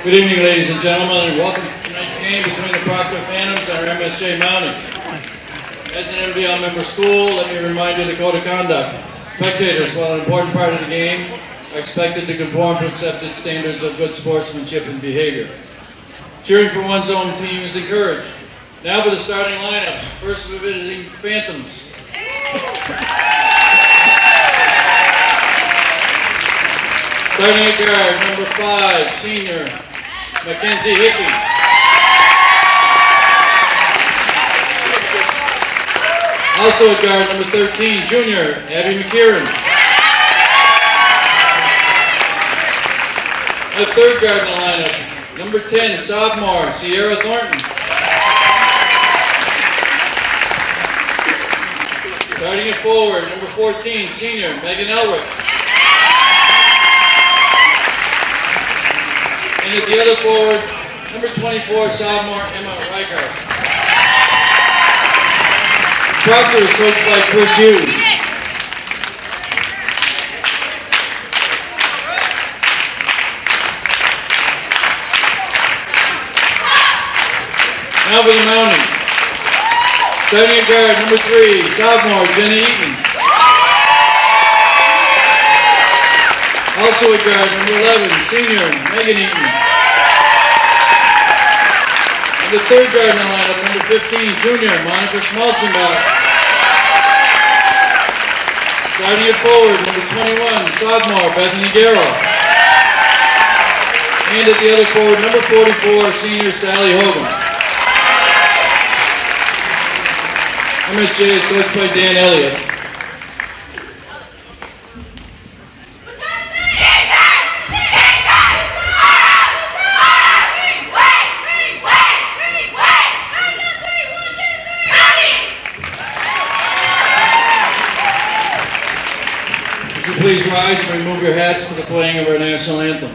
Good evening, ladies and gentlemen, and welcome to tonight's game between the Proctor Phantoms and our MSJ Mounties. As an MDL member school, let me remind you of the code of conduct. Spectators, while an important part of the game, are expected to conform to accepted standards of good sportsmanship and behavior. Cheering for one's own team is encouraged. Now for the starting lineups. First, we're visiting Phantoms. Starting at guard, number 5, senior, Mackenzie Hickey. Also at guard, number 13, junior, Abby McKieran. At third guard in the lineup, number 10, sophomore, Sierra Thornton. Starting at forward, number 14, senior, Megan Elrick. And at the other forward, number 24, sophomore, Emma Reichert. Proctor is coached by Chris Hughes. Now for the Mounties. Starting at guard, number 3, sophomore, Jenny Eaton. Also at guard, number 11, senior, Megan Eaton. And the third guard in the lineup, number 15, junior, Monica Schmalzenbach. Starting at forward, number 21, sophomore, Bethany Garrow. And at the other forward, number 44, senior, Sally Hogan. MSJ is coached by Dan Elliott. Would you please rise and remove your hats for the playing of our national anthem.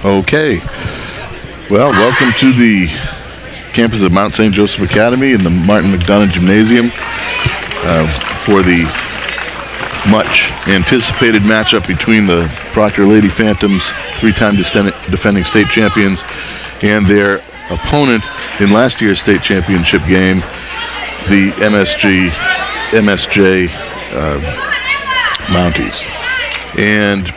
Okay, well, welcome to the campus of Mount St. Joseph Academy in the Martin McDonough Gymnasium for the much anticipated matchup between the Proctor Lady Phantoms, 3-time defending state champions, and their opponent in last year's state championship game, the MSJ Mounties. And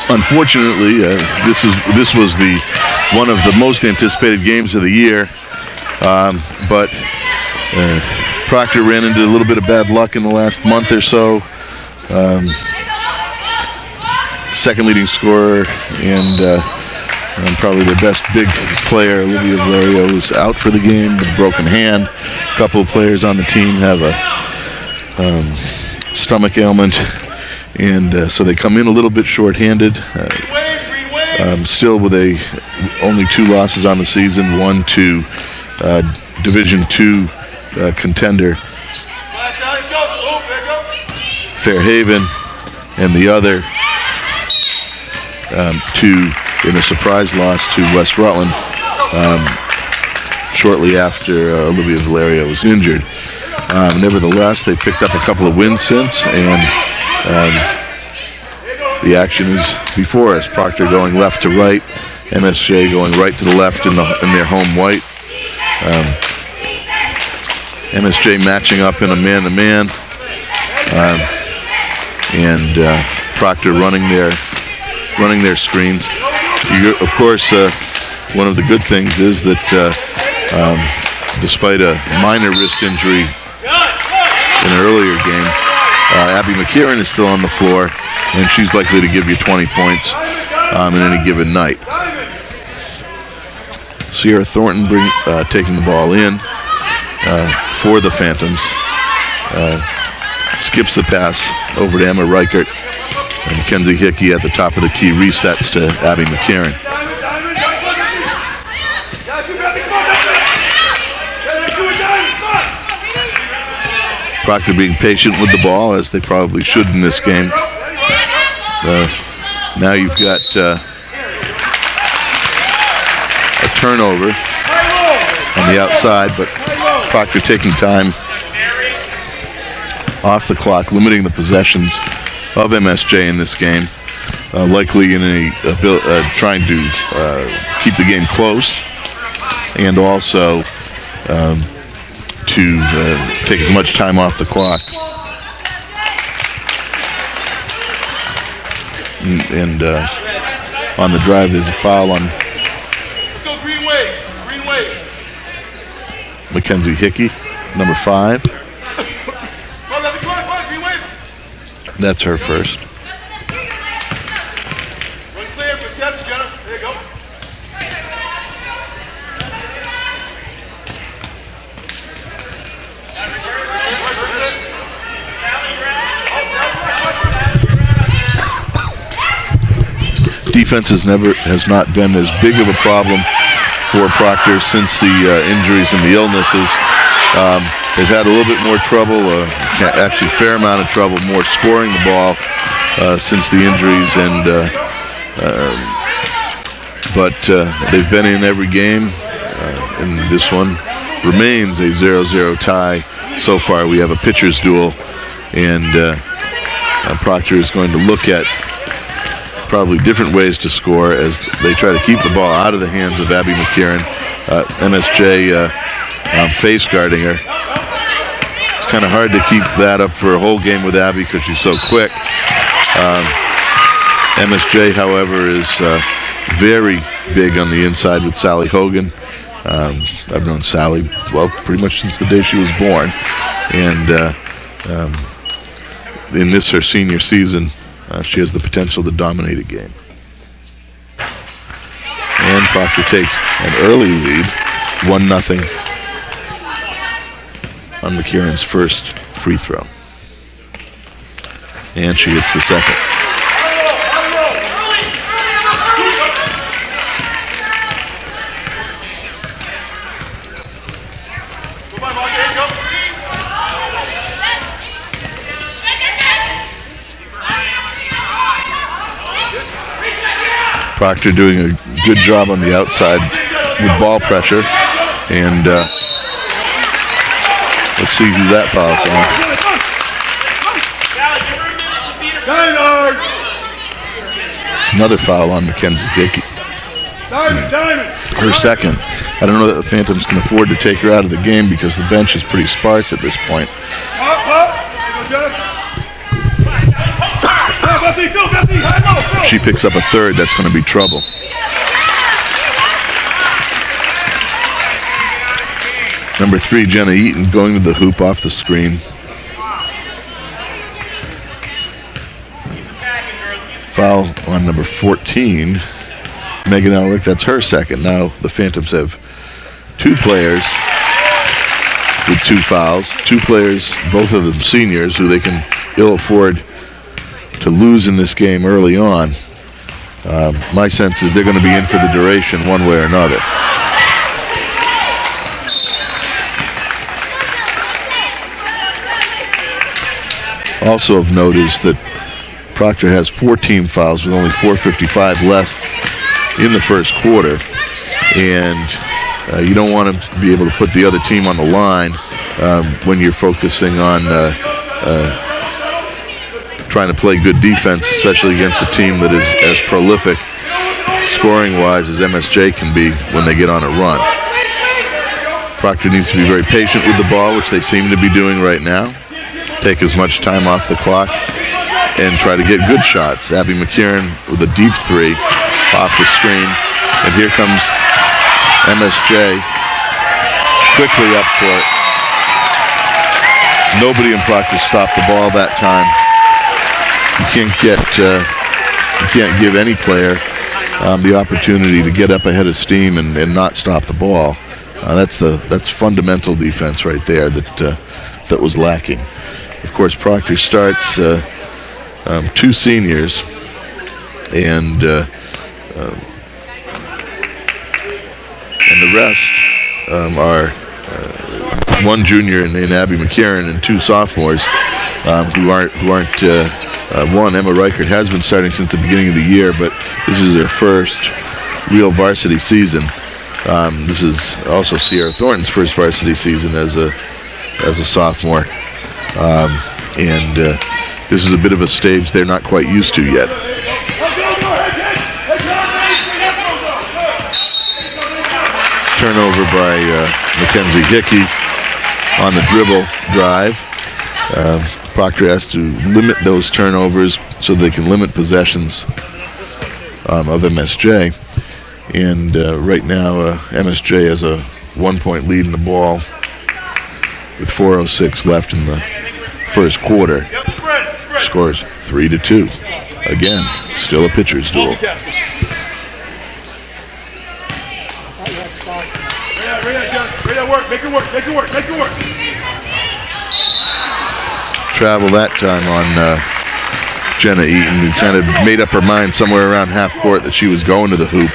unfortunately, this was the one of the most anticipated games of the year. But Proctor ran into a little bit of bad luck in the last month or so. Second leading scorer and probably their best big player, Valerio, is out for the game with a broken hand. A couple of players on the team have a stomach ailment, and so they come in a little bit short-handed. Still with only 2 losses on the season, one to Division II contender Fairhaven, and the other in a surprise loss to West Rutland shortly after Valerio was injured. Nevertheless, they picked up a couple of wins since, and the action is before us. Proctor going left to right, MSJ going right to the left in their home white. MSJ matching up in a man-to-man, and Proctor running their screens. Of course, one of the good things is that despite a minor wrist injury in an earlier game, Abby McKieran is still on the floor, and she's likely to give you 20 points in any given night. Sierra Thornton taking the ball in for the Phantoms. Skips the pass over to Emma Reichert, and Mackenzie Hickey at the top of the key resets to Abby McKieran. Proctor being patient with the ball, as they probably should in this game. Now you've got a turnover on the outside, but Proctor taking time off the clock, limiting the possessions of MSJ in this game, likely in trying to keep the game close, and also to take as much time off the clock. And on the drive, there's a foul on Mackenzie Hickey, number 5. That's her first. Defense has not been as big of a problem for Proctor since the injuries and the illnesses. They've had a little bit more trouble, actually a fair amount of trouble, more scoring the ball since the injuries, but they've been in every game, and this one remains a 0-0 tie so far. We have a pitcher's duel, and Proctor is going to look at probably different ways to score as they try to keep the ball out of the hands of Abby McKieran. MSJ face guarding her. It's kind of hard to keep that up for a whole game with Abby because she's so quick. MSJ, however, is very big on the inside with Sally Hogan. I've known Sally, well, pretty much since the day she was born. And in this, her senior season, she has the potential to dominate a game. And Proctor takes an early lead, 1-0 on McKieran's first free throw. And she hits the second. Proctor doing a good job on the outside with ball pressure, and let's see who that fouls on. It's another foul on Mackenzie Hickey. Her second. I don't know that the Phantoms can afford to take her out of the game because the bench is pretty sparse at this point. If she picks up a third, that's going to be trouble. Number 3, Jenna Eaton, going to the hoop off the screen. Foul on number 14, Megan Elric. That's her second. Now the Phantoms have 2 players with 2 fouls. 2 players, both of them seniors, who they can ill afford to lose in this game early on. My sense is they're going to be in for the duration one way or another. Also of note is that Proctor has 4 team fouls with only 4:55 left in the first quarter. And you don't want to be able to put the other team on the line when you're focusing on trying to play good defense, especially against a team that is as prolific scoring-wise as MSJ can be when they get on a run. Proctor needs to be very patient with the ball, which they seem to be doing right now. Take as much time off the clock and try to get good shots. Abby McKieran with a deep 3 off the screen. And here comes MSJ quickly up court. Nobody in Proctor stopped the ball that time. You can't give any player the opportunity to get up ahead of steam and not stop the ball. That's fundamental defense right there that was lacking. Of course, Proctor starts 2 seniors and the rest are 1 junior named Abby McCarron and 2 sophomores who aren't. One, Emma Reichert, has been starting since the beginning of the year, but this is her first real varsity season. This is also Sierra Thornton's first varsity season as a sophomore, and this is a bit of a stage they're not quite used to yet. Turnover by Mackenzie Hickey on the dribble drive. Proctor has to limit those turnovers so they can limit possessions of MSJ. And right now, MSJ has a 1-point lead in the ball with 4:06 left in the first quarter. Scores 3-2. Again, still a pitcher's duel. Make it work. Travel that time on Jenna Eaton, who kind of made up her mind somewhere around half court that she was going to the hoop.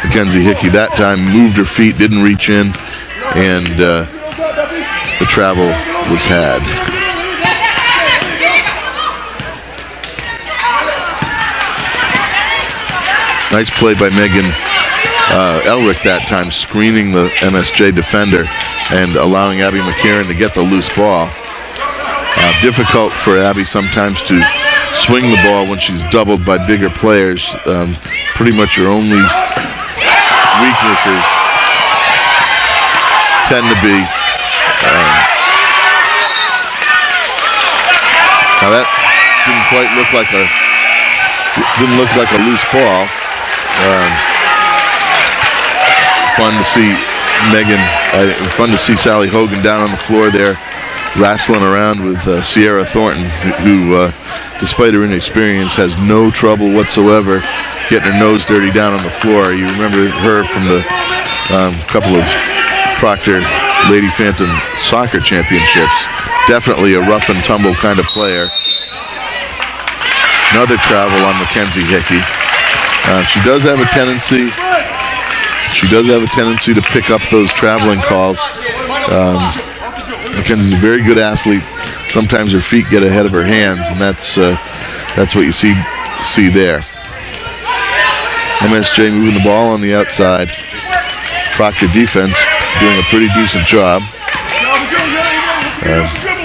Mackenzie Hickey that time moved her feet, didn't reach in, and the travel was had. Nice play by Megan Elric that time, screening the MSJ defender and allowing Abby McCarron to get the loose ball. Difficult for Abby sometimes to swing the ball when she's doubled by bigger players. Pretty much her only weaknesses tend to be now that didn't quite look like a loose ball. Fun to see Megan, fun to see Sally Hogan down on the floor there wrestling around with Sierra Thornton, who despite her inexperience has no trouble whatsoever getting her nose dirty down on the floor. You remember her from the couple of Proctor Lady Phantom soccer championships. Definitely a rough and tumble kind of player. Another travel on Mackenzie Hickey. She does have a tendency to pick up those traveling calls. Mackenzie's a very good athlete. Sometimes her feet get ahead of her hands, and that's what you see there. MSJ moving the ball on the outside. Proctor defense doing a pretty decent job.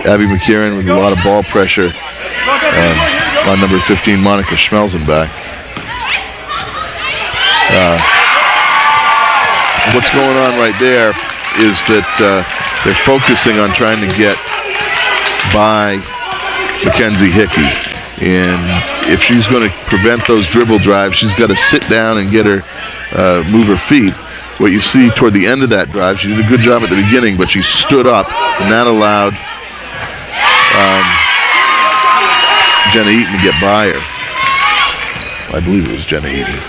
Abby McCarron with a lot of ball pressure on number 15, Monica Schmelzenbach. What's going on right there is that they're focusing on trying to get by Mackenzie Hickey. And if she's going to prevent those dribble drives, she's got to sit down and get her, move her feet. what you see toward the end of that drive, she did a good job at the beginning, but she stood up, and that allowed Jenna Eaton to get by her. I believe it was Jenna Eaton.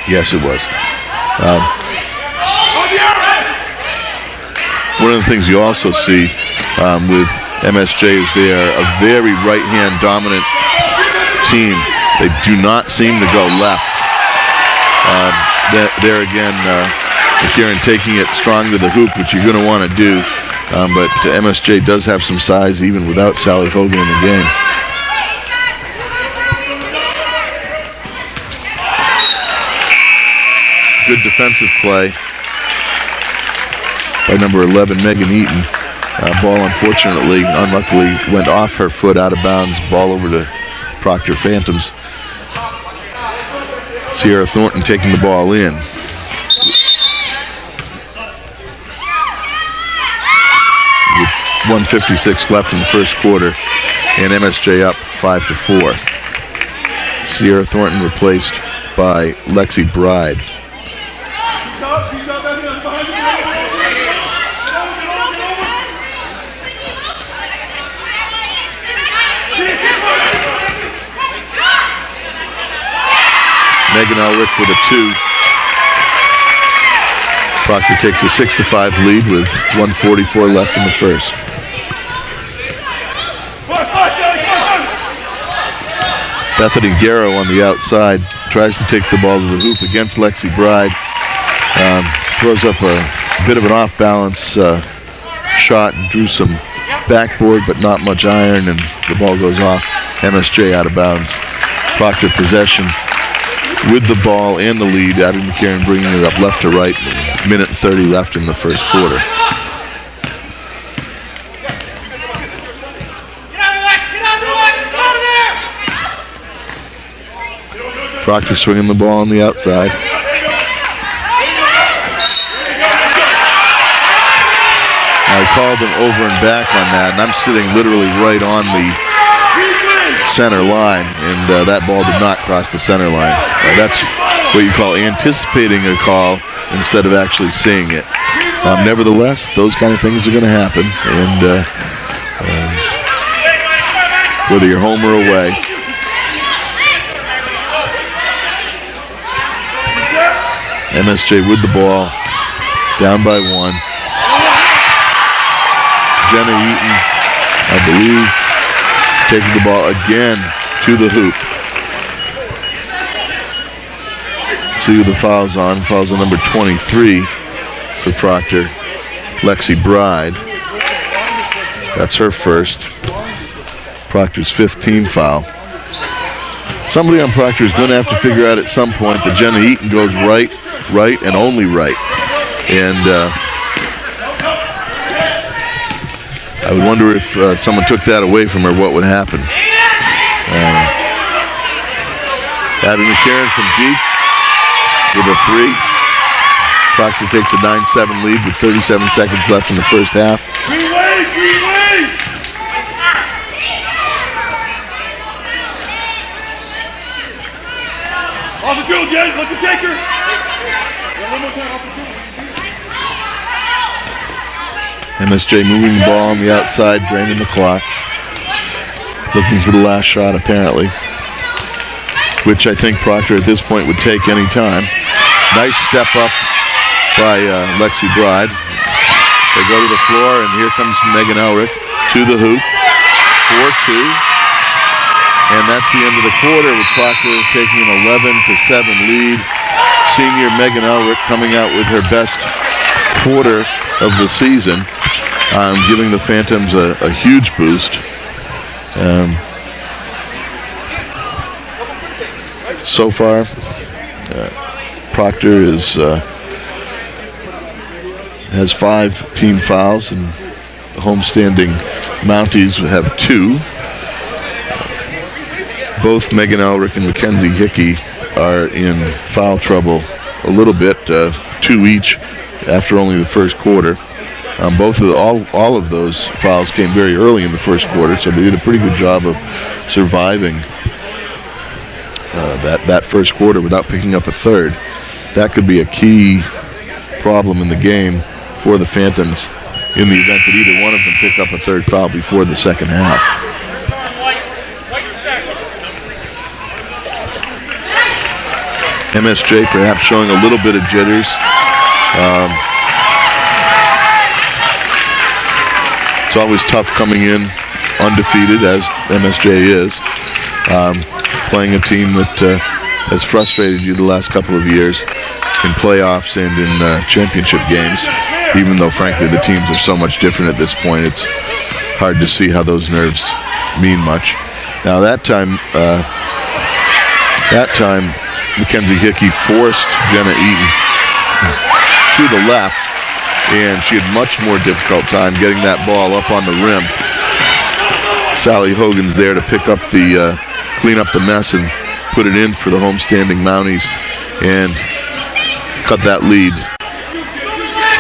Yes, it was. One of the things you also see with MSJ is they are a very right-hand dominant team. They do not seem to go left. There again, McCarran taking it strong to the hoop, which you're going to want to do. But MSJ does have some size even without Sally Hogan in the game. Good defensive play by number 11, Megan Eaton. Ball unluckily went off her foot, out of bounds. Ball over to Proctor Phantoms. Sierra Thornton taking the ball in. With 1:56 left in the first quarter, and MSJ up 5-4. Sierra Thornton replaced by Lexi Bride. Megan Elrick with a 2. Proctor takes a 6-5 lead with 1:44 left in the first. Bethany Garrow on the outside tries to take the ball to the hoop against Lexi Bride. Throws up a bit of an off-balance shot and drew some backboard, but not much iron, and the ball goes off. MSJ out of bounds. Proctor possession with the ball and the lead. Abby McCarran bringing it up left to right. Minute and 30 left in the first quarter. Proctor swinging the ball on the outside. I called him over and back on that, and I'm sitting literally right on the center line, and that ball did not cross the center line. That's what you call anticipating a call instead of actually seeing it. Nevertheless, those kind of things are going to happen, and whether you're home or away. MSJ with the ball, down by 1. Jenna Eaton, I believe, taking the ball again to the hoop. See who the foul's on. Foul's on number 23 for Proctor, Lexi Bride. That's her first. Proctor's 15th foul. Somebody on Proctor is going to have to figure out at some point that Jenna Eaton goes right, and only right. And I would wonder if someone took that away from her, what would happen. Abby McCarran from deep with a 3. Proctor takes a 9-7 lead with 37 seconds left in the first half. Off the field, Jen. Let the taker. One more time, off the field. MSJ moving the ball on the outside, draining the clock. Looking for the last shot, apparently, which I think Proctor at this point would take any time. Nice step up by Lexi Bride. They go to the floor, and here comes Megan Elrick to the hoop. 4-2. And that's the end of the quarter with Proctor taking an 11-7 lead. Senior Megan Elrick coming out with her best quarter of the season, giving the Phantoms a huge boost. So far, Proctor has 5 team fouls, and the homestanding Mounties have 2. Both Megan Elrick and Mackenzie Hickey are in foul trouble a little bit, 2 each after only the first quarter. All of those fouls came very early in the first quarter, so they did a pretty good job of surviving that first quarter without picking up a third. that could be a key problem in the game for the Phantoms in the event that either one of them pick up a third foul before the second half. MSJ perhaps showing a little bit of jitters. It's always tough coming in undefeated, as MSJ is, playing a team that has frustrated you the last couple of years in playoffs and in championship games. Even though, frankly, the teams are so much different at this point, it's hard to see how those nerves mean much. Now that time, Mackenzie Hickey forced Jenna Eaton to the left, and she had much more difficult time getting that ball up on the rim. Sally Hogan's there to pick up the, clean up the mess and put it in for the homestanding Mounties and cut that lead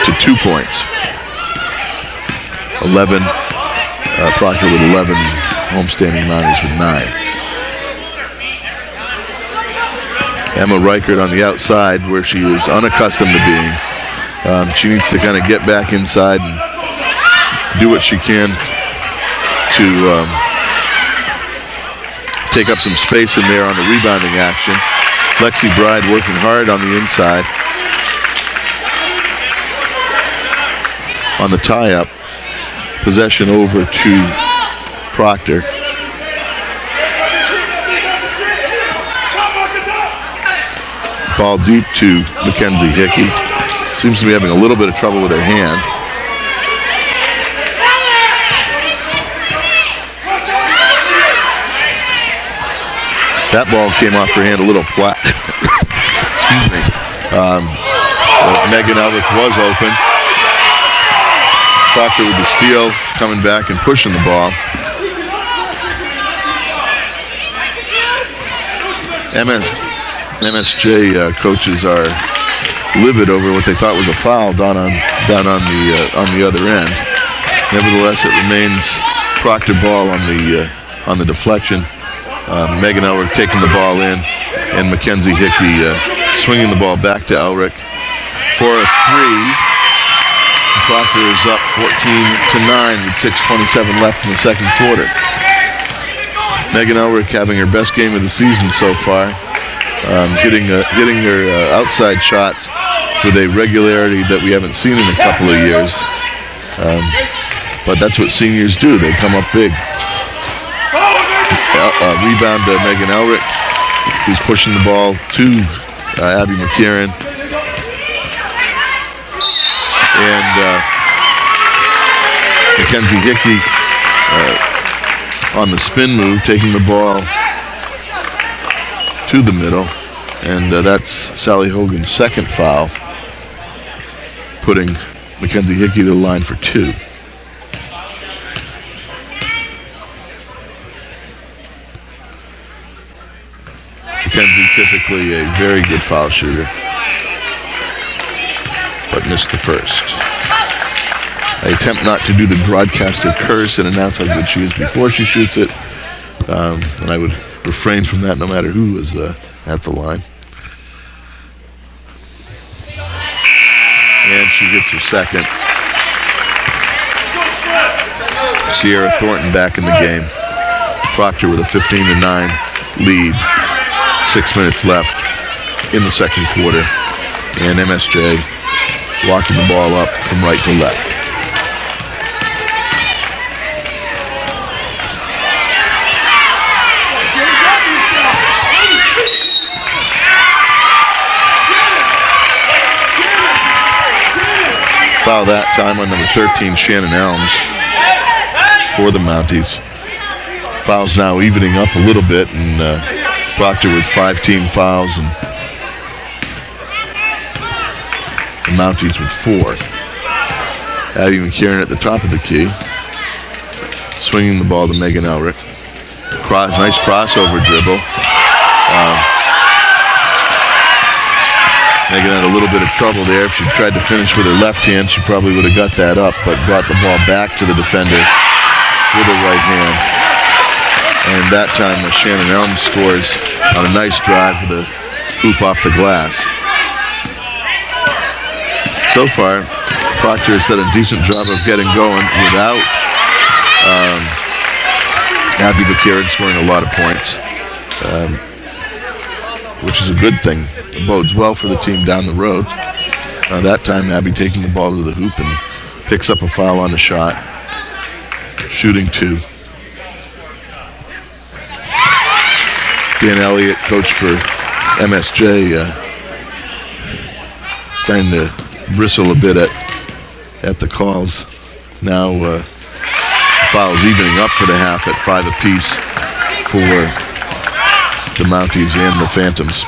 to 2 points. 11, Proctor with 11, homestanding Mounties with 9. Emma Reichert on the outside where she is unaccustomed to being. She needs to kind of get back inside and do what she can to take up some space in there on the rebounding action. Lexi Bride working hard on the inside. On the tie-up, possession over to Proctor. Ball deep to Mackenzie Hickey. Seems to be having a little bit of trouble with her hand. That ball came off her hand a little flat. Excuse me. Megan Elrick was open. Proctor with the steal, coming back and pushing the ball. MSJ coaches are livid over what they thought was a foul down on the other end. Nevertheless, it remains Proctor ball on the deflection. Megan Elrick taking the ball in, and Mackenzie Hickey swinging the ball back to Elrick for a three. Proctor is up 14-9 with 6:27 left in the second quarter. Megan Elrick having her best game of the season so far, hitting her outside shots with a regularity that we haven't seen in a couple of years. But that's what seniors do. They come up big. Rebound to Megan Elrick, who's pushing the ball to Abby McKieran. And Mackenzie Hickey on the spin move, taking the ball to the middle. And that's Sally Hogan's second foul, putting Mackenzie Hickey to the line for 2. Mackenzie typically a very good foul shooter, but missed the first. I attempt not to do the broadcaster curse and announce how good she is before she shoots it, and I would refrain from that no matter who is at the line. And she hits her second. Sierra Thornton back in the game. Proctor with a 15-9 lead. 6 minutes left in the second quarter, and MSJ walking the ball up from right to left. Foul that time on number 13, Shannon Elms, for the Mounties. Fouls now evening up a little bit, and Proctor with 5 team fouls, and the Mounties with 4. Abby McKieran at the top of the key, swinging the ball to Megan Elrick. Nice crossover dribble. Megan had a little bit of trouble there. If she tried to finish with her left hand, she probably would have got that up, but brought the ball back to the defender with her right hand. And that time, Shannon Elms scores on a nice drive with a hoop off the glass. so far, Proctor has done a decent job of getting going without Abby McKieran scoring a lot of points, which is a good thing. It bodes well for the team down the road. That time, Abby taking the ball to the hoop and picks up a foul on the shot, shooting 2. Dan Elliott, coach for MSJ, starting to bristle a bit at the calls. Now fouls evening up for the half at 5 apiece for the Mounties and the Phantoms.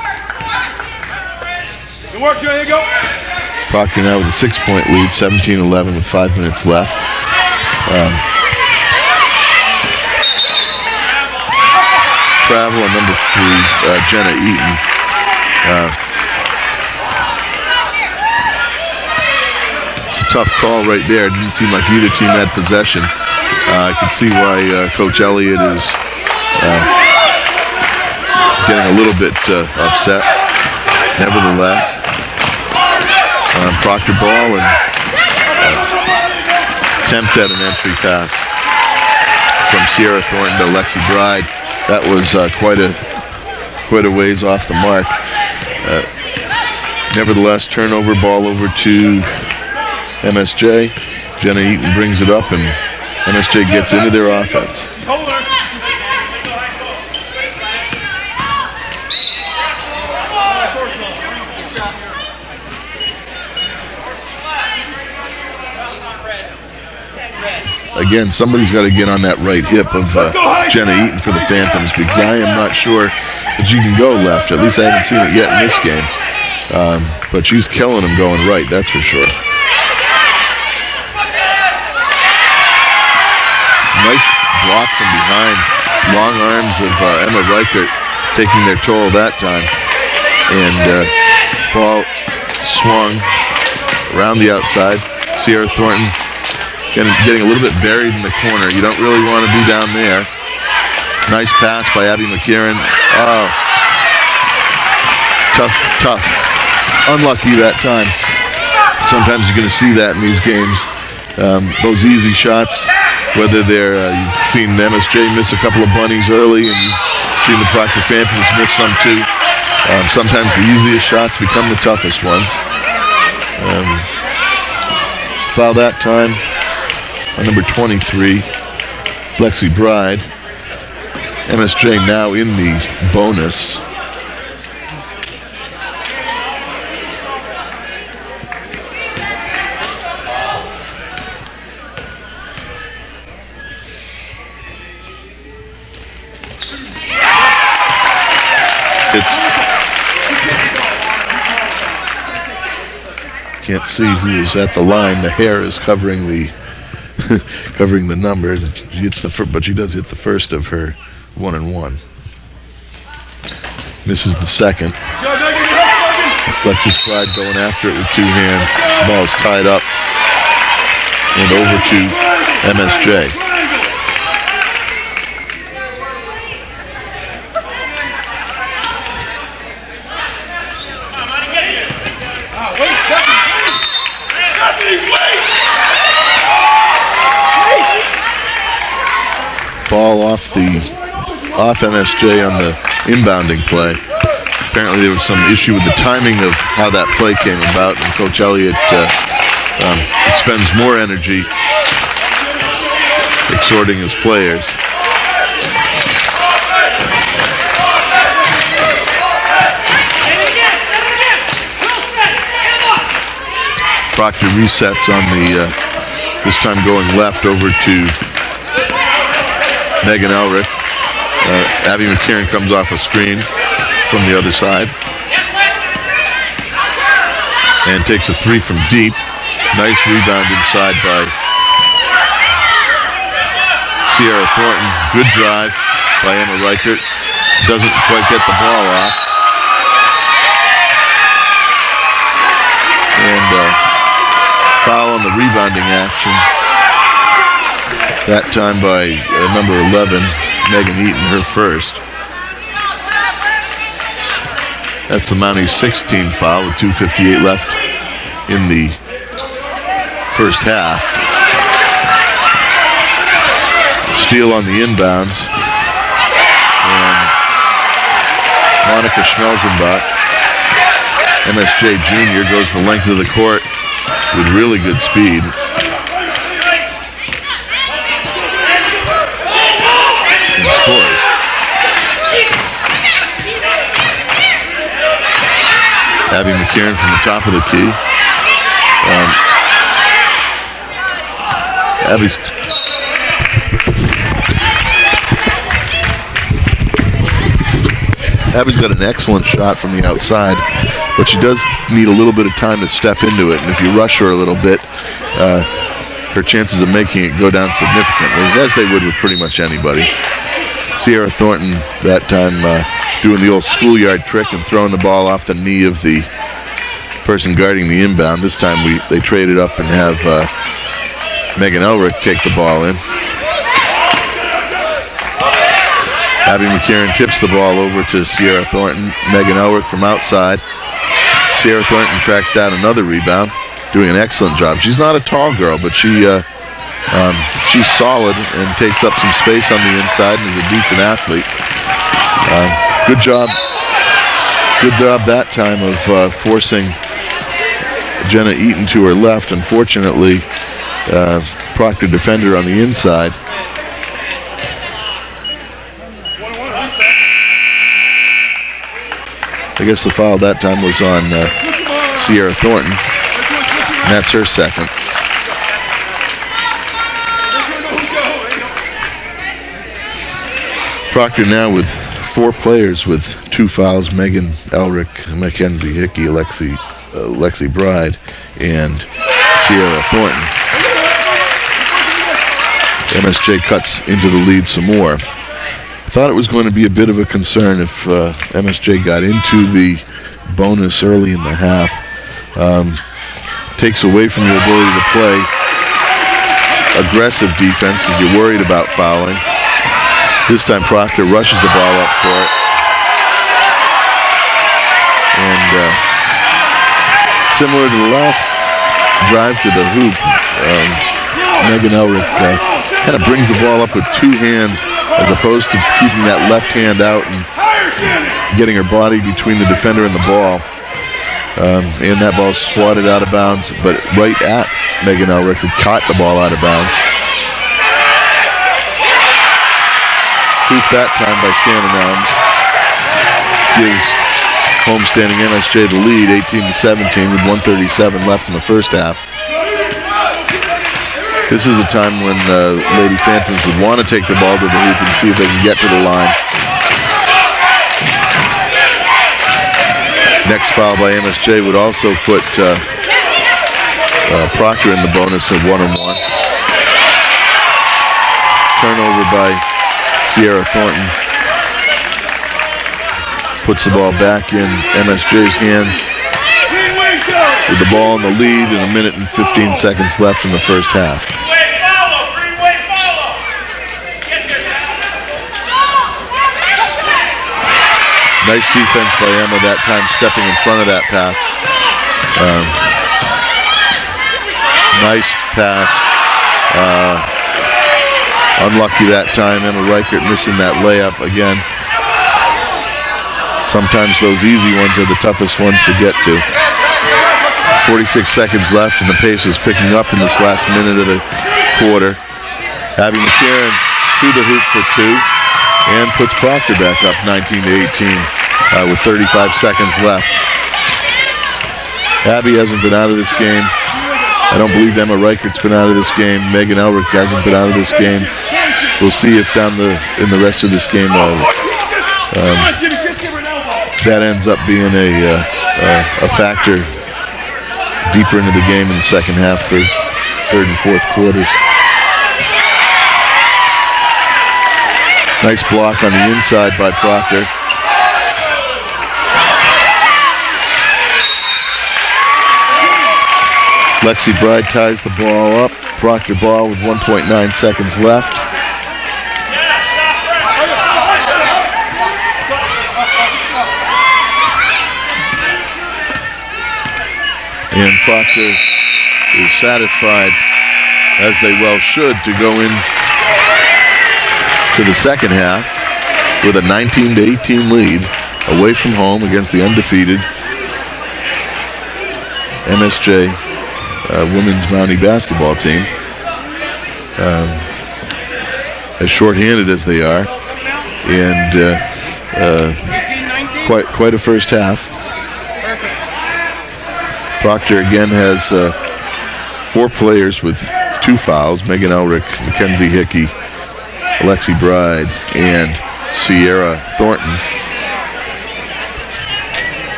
Good work, here you go. Proctor now with a 6-point lead, 17-11 with 5 minutes left. Travel on number 3, Jenna Eaton. It's a tough call right there. It didn't seem like either team had possession. I can see why Coach Elliott is getting a little bit upset. Nevertheless, Proctor ball and attempt at an entry pass from Sierra Thornton to Lexi Bride. That was quite a ways off the mark. Nevertheless, turnover, ball over to MSJ. Jenna Eaton brings it up, and MSJ gets into their offense. Again, somebody's got to get on that right hip of Jenna Eaton for the Phantoms, because I am not sure that she can go left. At least I haven't seen it yet in this game. But she's killing them going right, that's for sure. Nice block from behind. Long arms of Emma Reichert taking their toll that time. And ball swung around the outside. Sierra Thornton getting a little bit buried in the corner. You don't really want to be down there. Nice pass by Abby McKieran. Oh, tough. Unlucky that time. Sometimes you're going to see that in these games. Those easy shots, whether they're, you've seen MSJ miss a couple of bunnies early, and you've seen the Proctor Phantoms miss some too. Sometimes the easiest shots become the toughest ones. Foul that time on number 23, Lexi Bride. MSJ now in the bonus. Can't see who is at the line. The hair is covering the covering the number. She hits but she does hit the first of her 1-and-1. Misses the second. Lexus Pride going after it with 2 hands. The ball is tied up and over to MSJ. Ball off MSJ on the inbounding play. Apparently there was some issue with the timing of how that play came about, and Coach Elliott expends more energy exhorting his players. Proctor resets on the, this time going left over to Megan Elric. Abby McKieran comes off a screen from the other side and takes a 3 from deep. Nice rebound inside by Sierra Thornton. Good drive by Emma Reichert. Doesn't quite get the ball off. And foul on the rebounding action. That time by number 11, Megan Eaton, her first. That's the Mounties' 16th foul with 2:58 left in the first half. Steal on the inbounds. And Monica Schmelzenbach, MSJ Jr., goes the length of the court with really good speed. And scores. Abby McCarron from the top of the key. Abby's got an excellent shot from the outside, but she does need a little bit of time to step into it. And if you rush her a little bit, her chances of making it go down significantly, as they would with pretty much anybody. Sierra Thornton that time doing the old schoolyard trick and throwing the ball off the knee of the person guarding the inbound. This time they traded up and have Megan Elrick take the ball in. Abby McCarron tips the ball over to Sierra Thornton. Megan Elrick from outside. Sierra Thornton tracks down another rebound, doing an excellent job. She's not a tall girl, but she's solid and takes up some space on the inside and is a decent athlete. Good job that time of forcing Jenna Eaton to her left. Unfortunately, Proctor defender on the inside. I guess the foul that time was on Sierra Thornton, and that's her second. Proctor now with 4 players with 2 fouls: Megan Elrick, Mackenzie Hickey, Lexi Bride, and Sierra Thornton. MSJ cuts into the lead some more. I thought it was going to be a bit of a concern if MSJ got into the bonus early in the half. Takes away from your ability to play aggressive defense because you're worried about fouling. This time Proctor rushes the ball up court. And similar to the last drive to the hoop, Megan Elrick kind of brings the ball up with 2 hands as opposed to keeping that left hand out and getting her body between the defender and the ball. And that ball swatted out of bounds, but right at Megan Elrick, who caught the ball out of bounds. Hoop that time by Shannon Elms. Gives homestanding MSJ the lead, 18-17, with 1:37 left in the first half. This is a time when Lady Phantoms would want to take the ball to the hoop and see if they can get to the line. Next foul by MSJ would also put Proctor in the bonus at 1-1. Turnover by Sierra Thornton. Puts the ball back in MSJ's hands with the ball in the lead and 1 minute and 15 seconds left in the first half. Nice defense by Emma that time, stepping in front of that pass. Nice pass. Unlucky that time. Emma Reichert missing that layup again. Sometimes those easy ones are the toughest ones to get to. 46 seconds left and the pace is picking up in this last minute of the quarter. Abby McCarron to the hoop for 2 and puts Proctor back up 19-18 with 35 seconds left. Abby hasn't been out of this game. I don't believe Emma Reichert's been out of this game. Megan Elrick hasn't been out of this game. We'll see if in the rest of this game that ends up being a factor deeper into the game in the second half, third and fourth quarters. Nice block on the inside by Proctor. Lexi Bride ties the ball up. Proctor ball with 1.9 seconds left. And Proctor is satisfied, as they well should, to go in to the second half with a 19-18 lead away from home against the undefeated MSJ women's Mountie basketball team. As shorthanded as they are, and quite a first half. Proctor again has 4 players with 2 fouls: Megan Elrick, Mackenzie Hickey, Alexi Bride, and Sierra Thornton.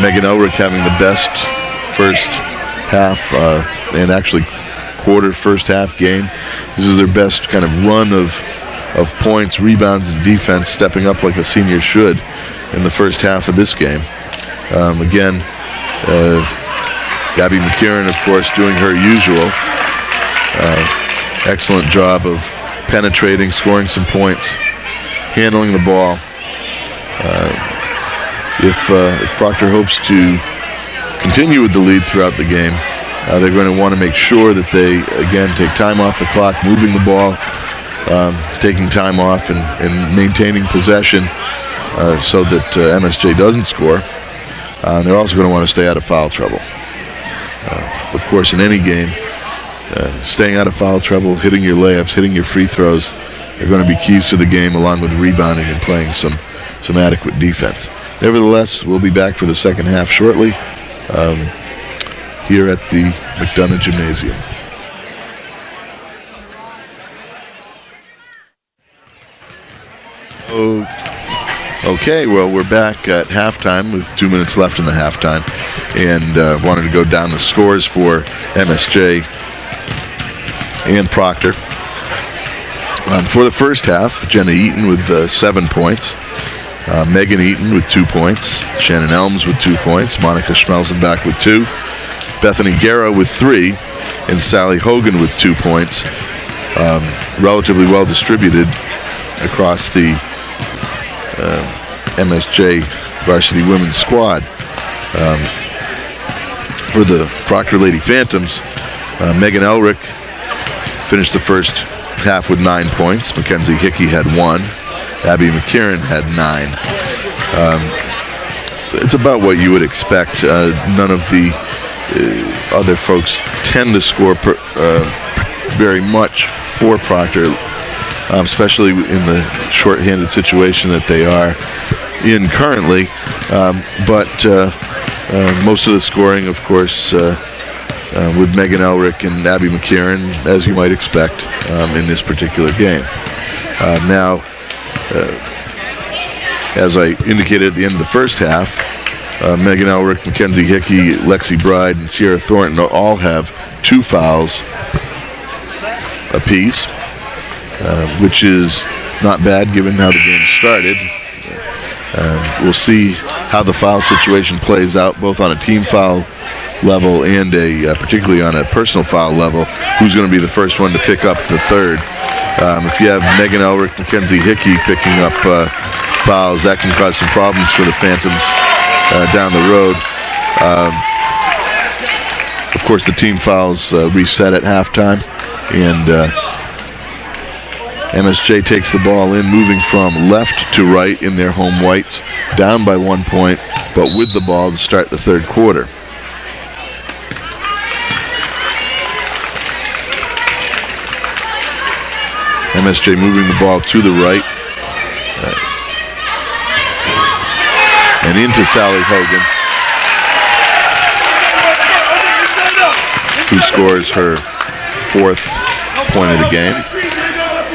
Megan Elrick having the best first half and actually quarter first half game. This is their best kind of run of points, rebounds, and defense, stepping up like a senior should in the first half of this game. Again, Gabby McKieran, of course, doing her usual. Excellent job of penetrating, scoring some points, handling the ball. If Proctor hopes to continue with the lead throughout the game, they're going to want to make sure that they, again, take time off the clock, moving the ball, taking time off and maintaining possession so that MSJ doesn't score. They're also going to want to stay out of foul trouble. Of course, in any game, staying out of foul trouble, hitting your layups, hitting your free throws are going to be keys to the game, along with rebounding and playing some adequate defense. Nevertheless, we'll be back for the second half shortly here at the McDonough Gymnasium. Okay, well, we're back at halftime with 2 minutes left in the halftime, and wanted to go down the scores for MSJ and Proctor. For the first half, Jenna Eaton with 7 points, Megan Eaton with 2 points, Shannon Elms with 2 points, Monica Schmelzenbach with 2, Bethany Guerra with 3, and Sally Hogan with 2 points. Relatively well distributed across the MSJ varsity women's squad. For the Proctor Lady Phantoms, Megan Elrick finished the first half with 9 points. Mackenzie Hickey had 1. Abby McKieran had 9. So it's about what you would expect. None of the other folks tend to score very much for Proctor, especially in the shorthanded situation that they are in currently. But most of the scoring, of course, with Megan Elrick and Abby McKieran, as you might expect in this particular game. Now, as I indicated at the end of the first half, Megan Elrick, Mackenzie Hickey, Lexi Bride, and Sierra Thornton all have 2 fouls apiece, which is not bad given how the game started. We'll see how the foul situation plays out, both on a team foul level and particularly on a personal foul level, who's going to be the first one to pick up the third. If you have Megan Elrick, Mackenzie Hickey picking up fouls, that can cause some problems for the Phantoms down the road. Of course, the team fouls reset at halftime, and MSJ takes the ball in, moving from left to right in their home whites, down by 1 point, but with the ball to start the third quarter. MSJ moving the ball to the right and into Sally Hogan, who scores her 4th point of the game.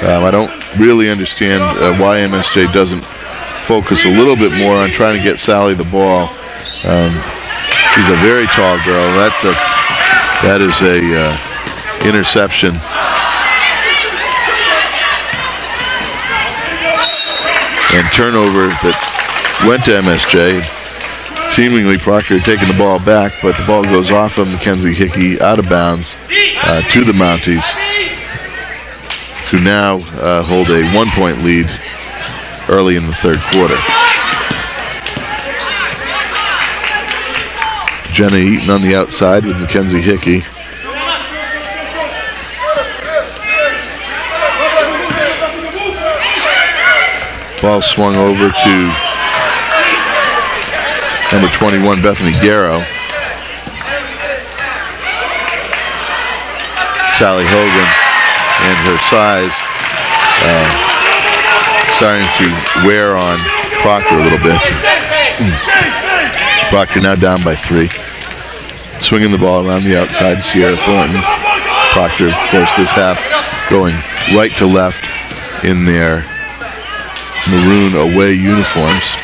I don't really understand why MSJ doesn't focus a little bit more on trying to get Sally the ball. She's a very tall girl. That is a interception. And turnover that went to MSJ. Seemingly Proctor had taken the ball back, but the ball goes off of Mackenzie Hickey out of bounds to the Mounties, who now hold a 1 point lead early in the third quarter. Jenna Eaton on the outside with Mackenzie Hickey. Ball swung over to number 21, Bethany Garrow. Sally Hogan and her size starting to wear on Proctor a little bit. Proctor now down by 3. Swinging the ball around the outside, Sierra Thornton. Proctor, of course, this half going right to left in their maroon away uniforms.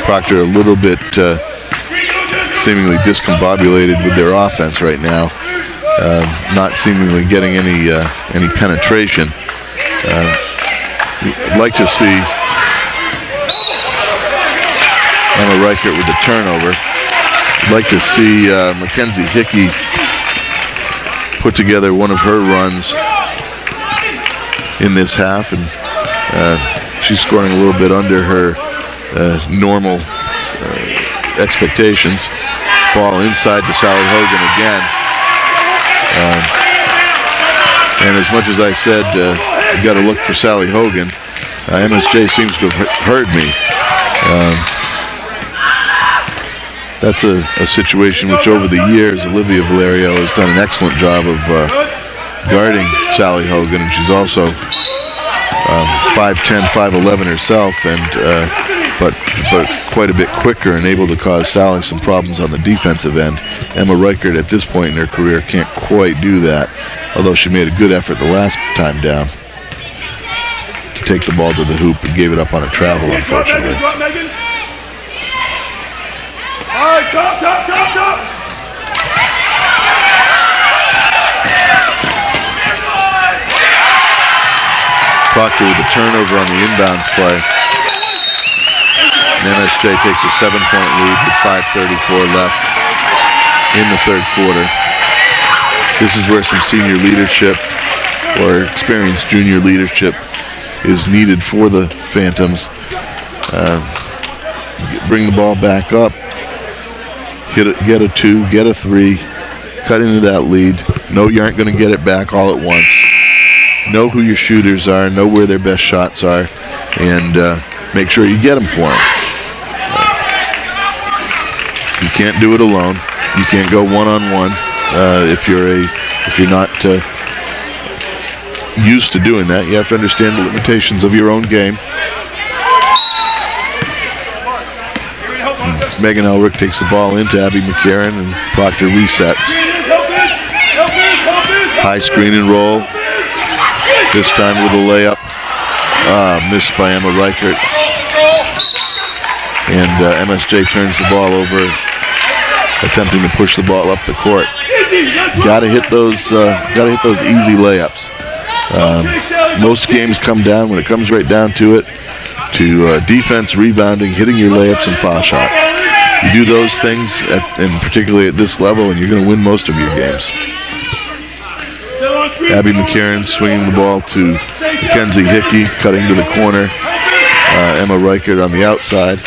Proctor a little bit seemingly discombobulated with their offense right now, not seemingly getting any penetration. I'd like to see Emma Reichert with the turnover. I'd like to see Mackenzie Hickey put together one of her runs in this half, and she's scoring a little bit under her normal expectations. Ball inside to Sally Hogan again. And as much as I said, you got to look for Sally Hogan, MSJ seems to have heard me. That's a situation which over the years Olivia Valerio has done an excellent job of guarding Sally Hogan, and she's also 5'10", 5'11" herself, and but quite a bit quicker and able to cause Sally some problems on the defensive end. Emma Reichert at this point in her career can't quite do that, although she made a good effort the last time down to take the ball to the hoop and gave it up on a travel, unfortunately. All right, top. Proctor with a turnover on the inbounds play. And MSJ takes a 7-point lead with 5:34 left in the third quarter. This is where some senior leadership or experienced junior leadership is needed for the Phantoms. Bring the ball back up, get a 2, get a 3, cut into that lead. Know you aren't going to get it back all at once. Know who your shooters are, know where their best shots are, and make sure you get them for them. You can't do it alone. You can't go one-on-one if you're not used to doing that. You have to understand the limitations of your own game. Megan Elrick takes the ball into Abby McCarron, and Proctor resets. High screen and roll. This time with a layup. Missed by Emma Reichert. And MSJ turns the ball over, attempting to push the ball up the court. Got to hit those easy layups. Most games come down, when it comes right down to it, to defense, rebounding, hitting your layups, and foul shots. You do those things, and particularly at this level, and you're going to win most of your games. Abby McCarron swinging the ball to Mackenzie Hickey, cutting to the corner. Emma Reichert on the outside.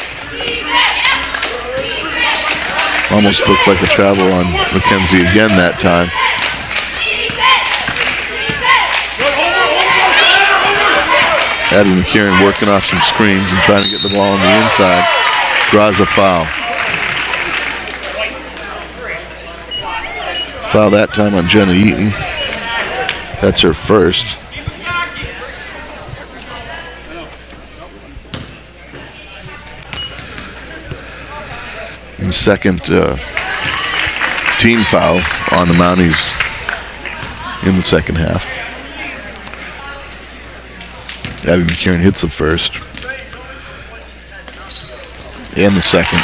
Almost looked like a travel on Mackenzie again that time. Abby McCarron working off some screens and trying to get the ball on the inside. Draws a foul. Foul that time on Jenna Eaton. That's her first. And second team foul on the Mounties in the second half. Abby McCarron hits the first and the second.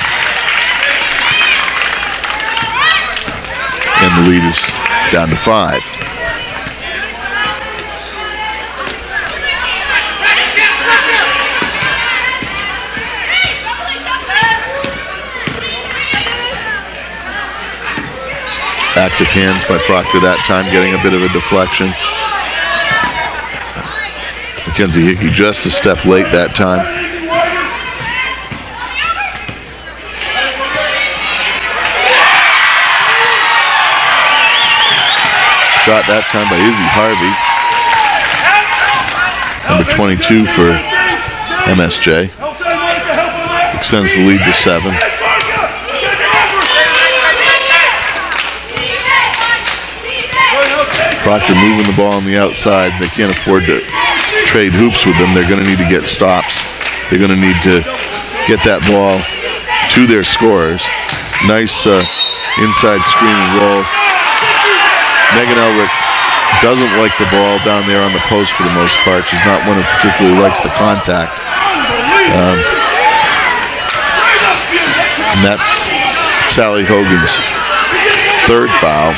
And the lead is down to 5. Active hands by Proctor that time, getting a bit of a deflection. Mackenzie Hickey just a step late that time. shot that time by Izzy Harvey. Number 22 for MSJ. Extends the lead to 7. Proctor moving the ball on the outside. They can't afford to trade hoops with them. They're going to need to get stops. They're going to need to get that ball to their scorers. Nice inside screen and roll. Megan Elrick doesn't like the ball down there on the post for the most part. She's not one who particularly likes the contact. And that's Sally Hogan's third foul.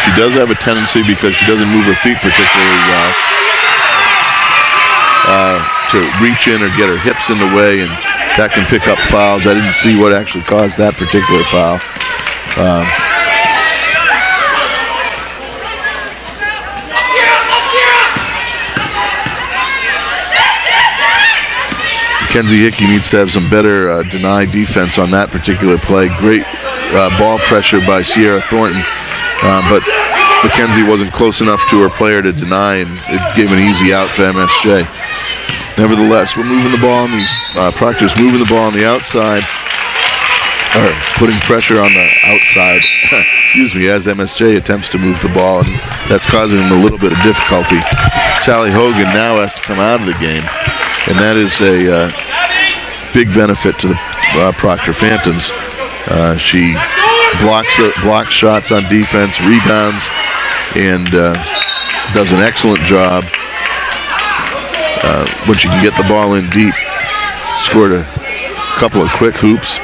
She does have a tendency, because she doesn't move her feet particularly well, to reach in or get her hips in the way, and that can pick up fouls. I didn't see what actually caused that particular foul. Mackenzie Hickey needs to have some better deny defense on that particular play. Great ball pressure by Sierra Thornton, but Mackenzie wasn't close enough to her player to deny, and it gave an easy out to MSJ. Nevertheless, we're moving the ball on the Proctor's moving the ball on the outside, or putting pressure on the outside. Excuse me, as MSJ attempts to move the ball, and that's causing him a little bit of difficulty. Sally Hogan now has to come out of the game, and that is a big benefit to the Proctor Phantoms. She blocks shots on defense, rebounds, and does an excellent job when she can get the ball in deep. Scored a couple of quick hoops.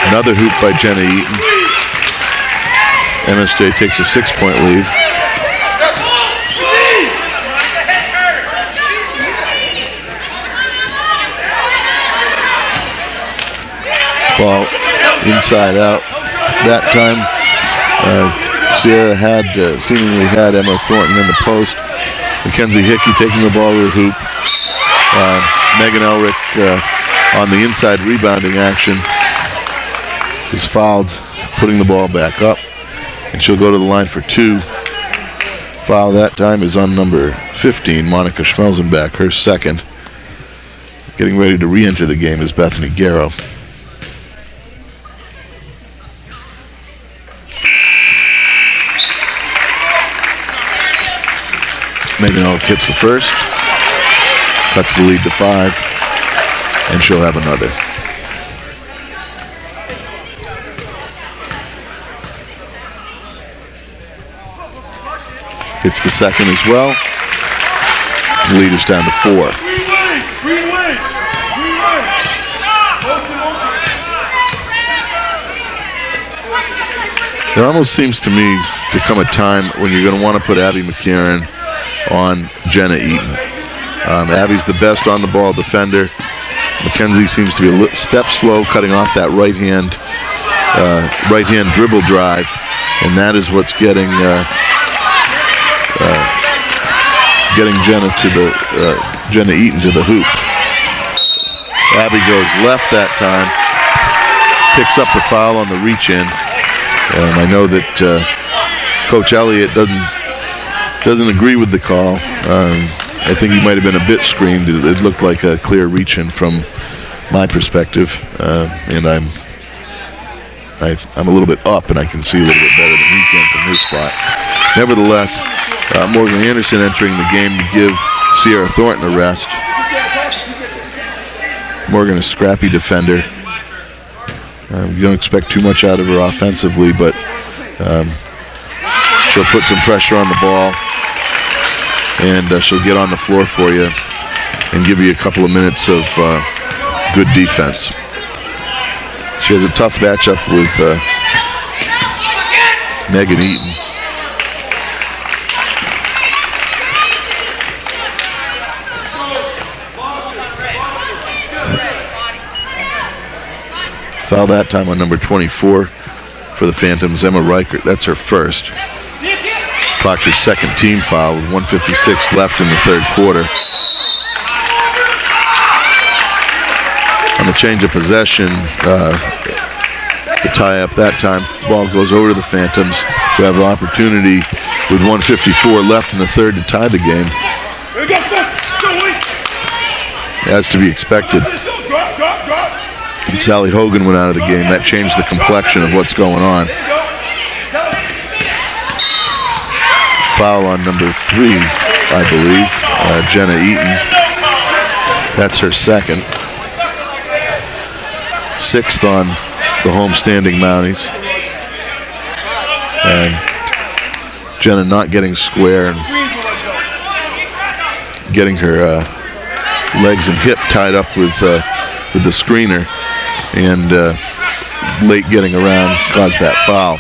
Another hoop by Jenna Eaton. MSJ takes a 6-point lead. Ball inside out. That time, Sierra seemingly had Emma Thornton in the post. Mackenzie Hickey taking the ball to the hoop. Megan Elrick on the inside rebounding action is fouled, putting the ball back up, and she'll go to the line for 2. Foul that time is on number 15, Monica Schmelzenbach, her second. Getting ready to re-enter the game is Bethany Garrow. Megan Elrick hits the first, cuts the lead to 5, and she'll have another. Hits the second as well. The lead is down to 4. There almost seems to me to come a time when you're going to want to put Abby McCarron on Jenna Eaton. Abby's the best on the ball defender. Mackenzie seems to be a step slow cutting off that right hand dribble drive, and that is what's getting Jenna Eaton to the hoop. Abby goes left that time, picks up the foul on the reach-in. I know that Coach Elliott doesn't agree with the call. I think he might have been a bit screened. It looked like a clear reach-in from my perspective, and I'm a little bit up, and I can see a little bit better than he can from his spot. Nevertheless, Morgan Anderson entering the game to give Sierra Thornton a rest. Morgan, a scrappy defender. You don't expect too much out of her offensively, but she'll put some pressure on the ball, and she'll get on the floor for you and give you a couple of minutes of good defense. She has a tough matchup with Megan Eaton. Foul that time on number 24 for the Phantoms, Emma Reichert. That's her first. Proctor's second team foul with 1:56 left in the third quarter. On the change of possession, the tie-up that time, ball goes over to the Phantoms, who have an opportunity with 1:54 left in the third to tie the game. As to be expected. And Sally Hogan went out of the game. That changed the complexion of what's going on. Foul on number 3, I believe, Jenna Eaton. That's her second. 6th on the homestanding Mounties. And Jenna not getting square and getting her legs and hip tied up with the screener, and late getting around caused that foul.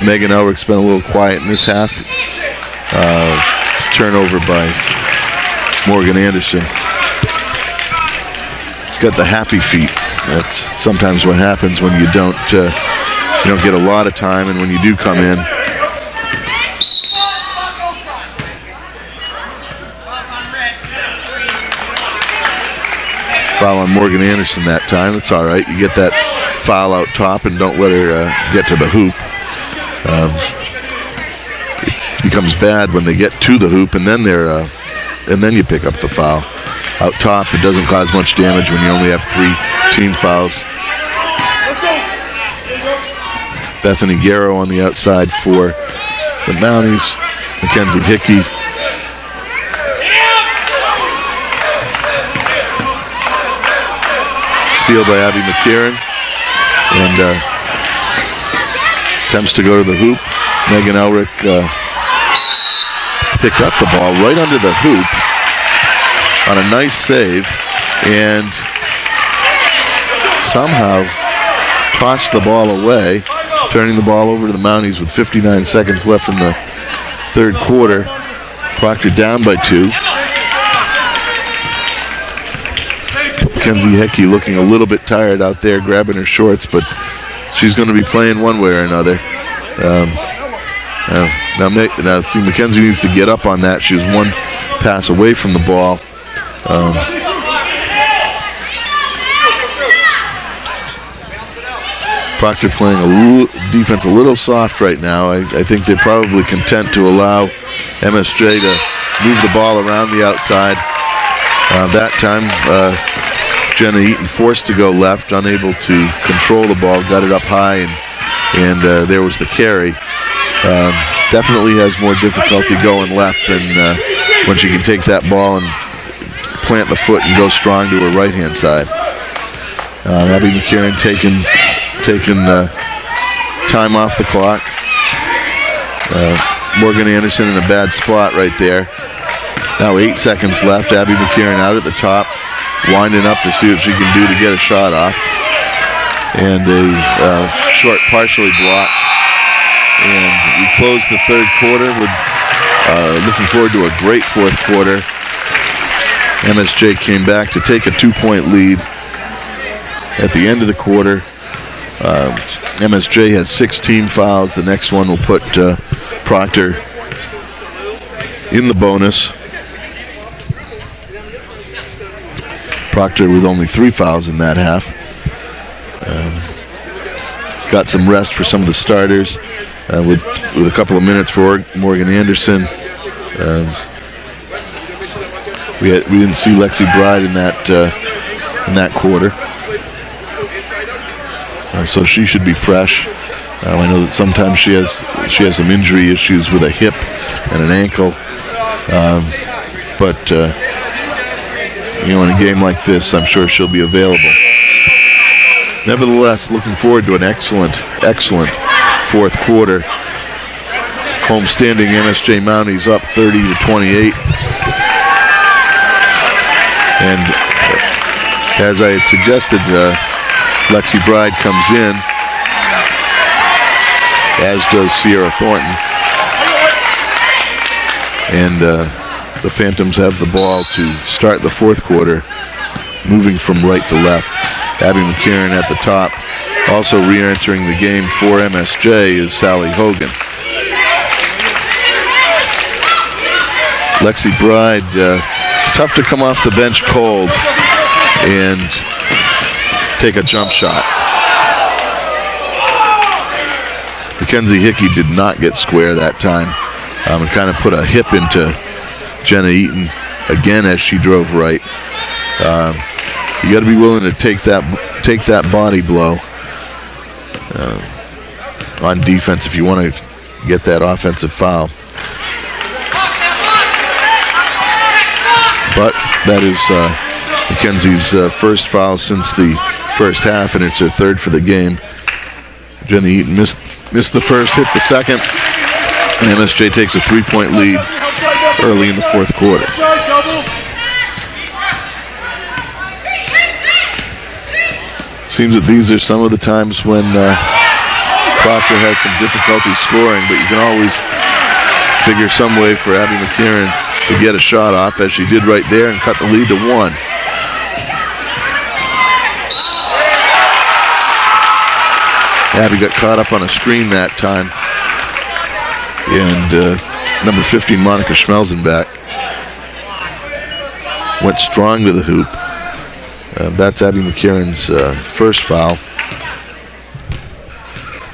Megan Elrick's been a little quiet in this half. Turnover by Morgan Anderson. She's got the happy feet. That's sometimes what happens when you don't get a lot of time, and when you do come in. Foul on Morgan Anderson that time. That's all right. You get that foul out top and don't let her get to the hoop. It becomes bad when they get to the hoop and then you pick up the foul. Out top, it doesn't cause much damage when you only have 3 team fouls. Bethany Garrow on the outside for the Mounties. Mackenzie Hickey. Steal by Abby McKieran, and attempts to go to the hoop. Megan Elrick picked up the ball right under the hoop on a nice save, and somehow tossed the ball away, turning the ball over to the Mounties with 59 seconds left in the third quarter. Proctor down by 2. Mackenzie Hickey looking a little bit tired out there, grabbing her shorts, but she's going to be playing one way or another. Now, see, Mackenzie needs to get up on that. She was one pass away from the ball. Proctor playing defense a little soft right now. I think they're probably content to allow MSJ to move the ball around the outside. That time, Jenna Eaton forced to go left, unable to control the ball, got it up high, and there was the carry. Definitely has more difficulty going left than when she can take that ball and plant the foot and go strong to her right-hand side. Abby McKieran taking time off the clock. Morgan Anderson in a bad spot right there. Now 8 seconds left. Abby McKieran out at the top, winding up to see what she can do to get a shot off. And a short partially blocked. And we close the third quarter with looking forward to a great fourth quarter. MSJ came back to take a 2-point lead at the end of the quarter. MSJ has 6 team fouls. The next one will put Proctor in the bonus. Proctor with only 3 fouls in that half. Got some rest for some of the starters with a couple of minutes for Morgan Anderson. We didn't see Lexi Bride in that quarter, so she should be fresh. I know that sometimes she has some injury issues with a hip and an ankle, but in a game like this, I'm sure she'll be available. Nevertheless, looking forward to an excellent fourth quarter. Homestanding MSJ Mounties up 30-28. And as I had suggested, Lexi Bride comes in, as does Sierra Thornton. And the Phantoms have the ball to start the fourth quarter, moving from right to left. Abby McKieran at the top. Also re-entering the game for MSJ is Sally Hogan. Lexi Bride, it's tough to come off the bench cold and take a jump shot. Mackenzie Hickey did not get square that time, and kind of put a hip into Jenna Eaton again as she drove right. You got to be willing to take that body blow on defense if you want to get that offensive foul. But that is Mackenzie's first foul since the first half, and it's her third for the game. Jenna Eaton missed the first, hit the second, and MSJ takes a 3-point lead early in the fourth quarter. Seems that these are some of the times when Proctor has some difficulty scoring, but you can always figure some way for Abby McKieran to get a shot off, as she did right there, and cut the lead to 1. Abby got caught up on a screen that time, and number 15, Monica Schmelzenbach, went strong to the hoop. That's Abby McKieran's first foul,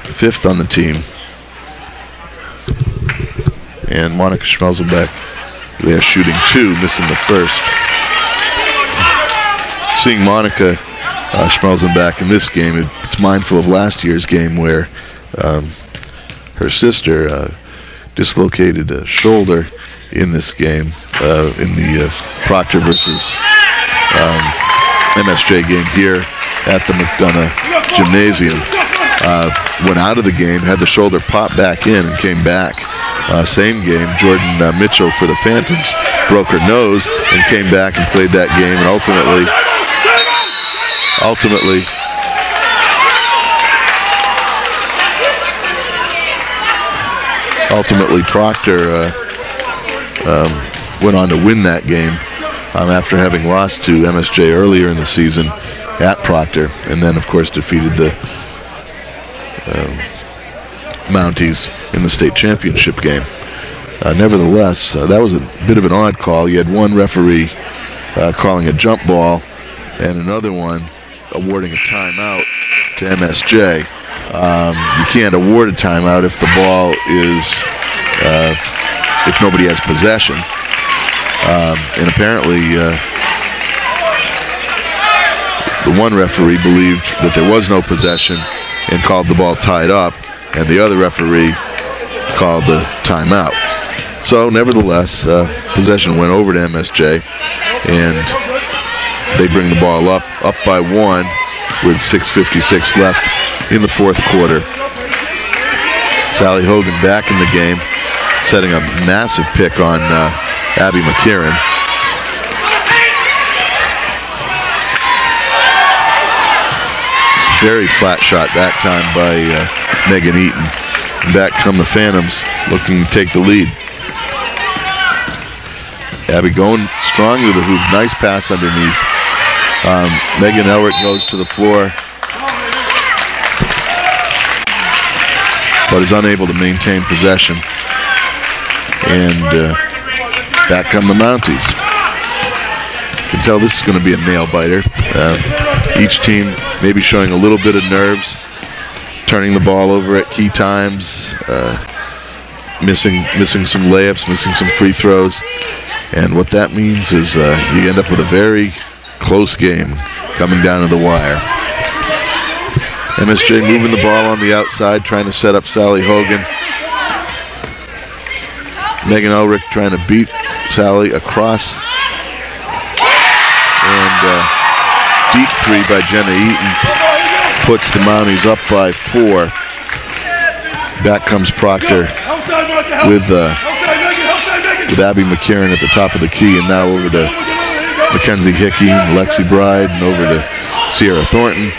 5th on the team. And Monica Schmelzenbach, they're shooting 2, missing the first. Seeing Monica Schmelzenbach in this game, it's mindful of last year's game where her sister dislocated a shoulder in this game, in the Proctor versus MSJ game here at the McDonough Gymnasium. Went out of the game, had the shoulder pop back in, and came back. Same game, Jordan Mitchell for the Phantoms broke her nose and came back and played that game, and ultimately Proctor went on to win that game after having lost to MSJ earlier in the season at Proctor, and then of course defeated the Mounties in the state championship game. Nevertheless, that was a bit of an odd call. You had one referee calling a jump ball and another one awarding a timeout to MSJ. You can't award a timeout if the ball is, if nobody has possession. And apparently the one referee believed that there was no possession and called the ball tied up, and the other referee called the timeout. So nevertheless, possession went over to MSJ, and they bring the ball up by 1 with 6:56 left in the fourth quarter. Sally Hogan back in the game, setting a massive pick on Abby McKieran. Very flat shot that time by Megan Eaton. And back come the Phantoms, looking to take the lead. Abby going strong to the hoop. Nice pass underneath. Megan Elrick goes to the floor, but is unable to maintain possession. And back come the Mounties. You can tell this is going to be a nail biter. Each team maybe showing a little bit of nerves, turning the ball over at key times, missing some layups, missing some free throws. And what that means is you end up with a very close game coming down to the wire. MSJ moving the ball on the outside, trying to set up Sally Hogan. Megan Elrick trying to beat Sally across. And deep three by Jenna Eaton puts the Mounties up by 4. Back comes Proctor with Abby McKieran at the top of the key, and now over to Mackenzie Hickey, Lexi Bride, and over to Sierra Thornton.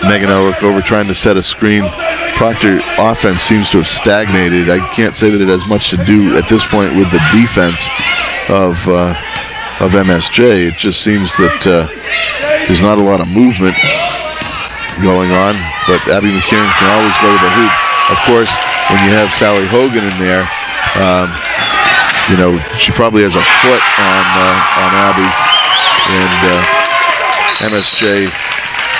Megan Elrick over trying to set a screen. Proctor offense seems to have stagnated. I can't say that it has much to do at this point with the defense of MSJ. It just seems that there's not a lot of movement going on, but Abby McKieran can always go to the hoop. Of course, when you have Sally Hogan in there, you know, she probably has a foot on Abby, and MSJ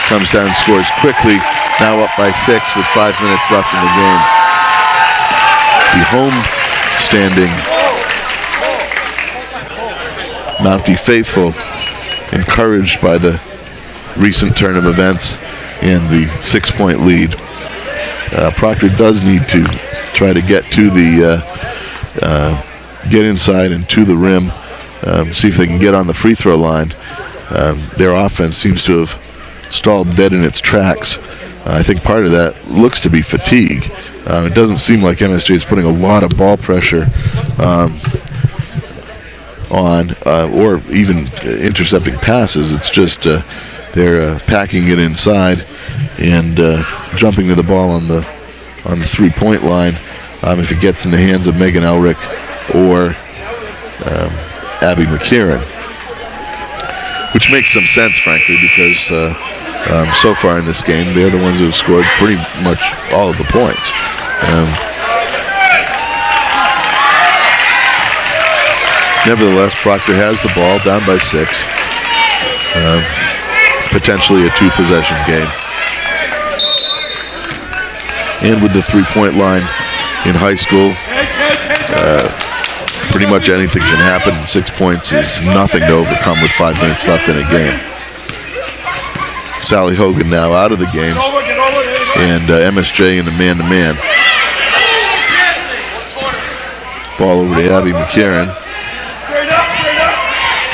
comes down and scores quickly. Now up by 6 with 5 minutes left in the game. The home standing Mountie faithful, encouraged by the recent turn of events and the 6-point lead. Proctor does need to try to get to the get inside and to the rim, see if they can get on the free throw line. Their offense seems to have stalled dead in its tracks. I think part of that looks to be fatigue. It doesn't seem like MSJ is putting a lot of ball pressure on or even intercepting passes. It's just they're packing it inside and jumping to the ball on the 3-point line. If it gets in the hands of Megan Elrick or Abby McKieran, which makes some sense, frankly, because so far in this game, they're the ones who have scored pretty much all of the points. Nevertheless, Proctor has the ball, down by 6. Potentially a 2-possession game. And with the 3-point line in high school, pretty much anything can happen. 6 points is nothing to overcome with 5 minutes left in a game. Sally Hogan now out of the game, and MSJ in the man-to-man. Ball over to Abby McKieran.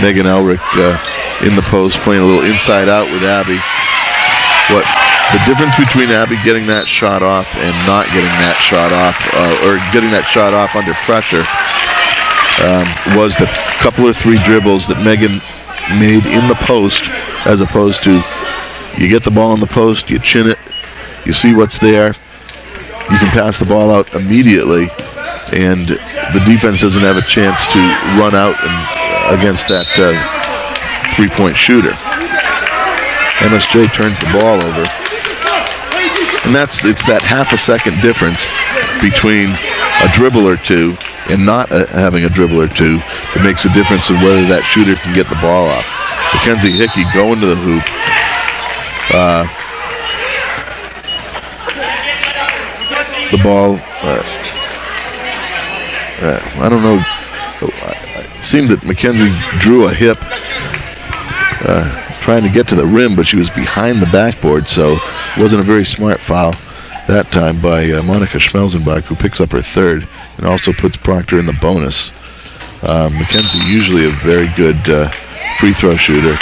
Megan Elrick in the post, playing a little inside out with Abby. What the difference between Abby getting that shot off and not getting that shot off, or getting that shot off under pressure, was the couple of 3 dribbles that Megan made in the post, as opposed to you get the ball in the post, you chin it, you see what's there, you can pass the ball out immediately, and the defense doesn't have a chance to run out and against that 3-point shooter. MSJ turns the ball over, and it's that half a second difference between a dribble or two and not having a dribble or two that makes a difference in whether that shooter can get the ball off. Mackenzie Hickey going to the hoop. The ball, I don't know, it seemed that Mackenzie drew a hip trying to get to the rim, but she was behind the backboard, so it wasn't a very smart foul that time by Monica Schmelzenbach, who picks up her 3rd and also puts Proctor in the bonus. Mackenzie usually a very good free throw shooter.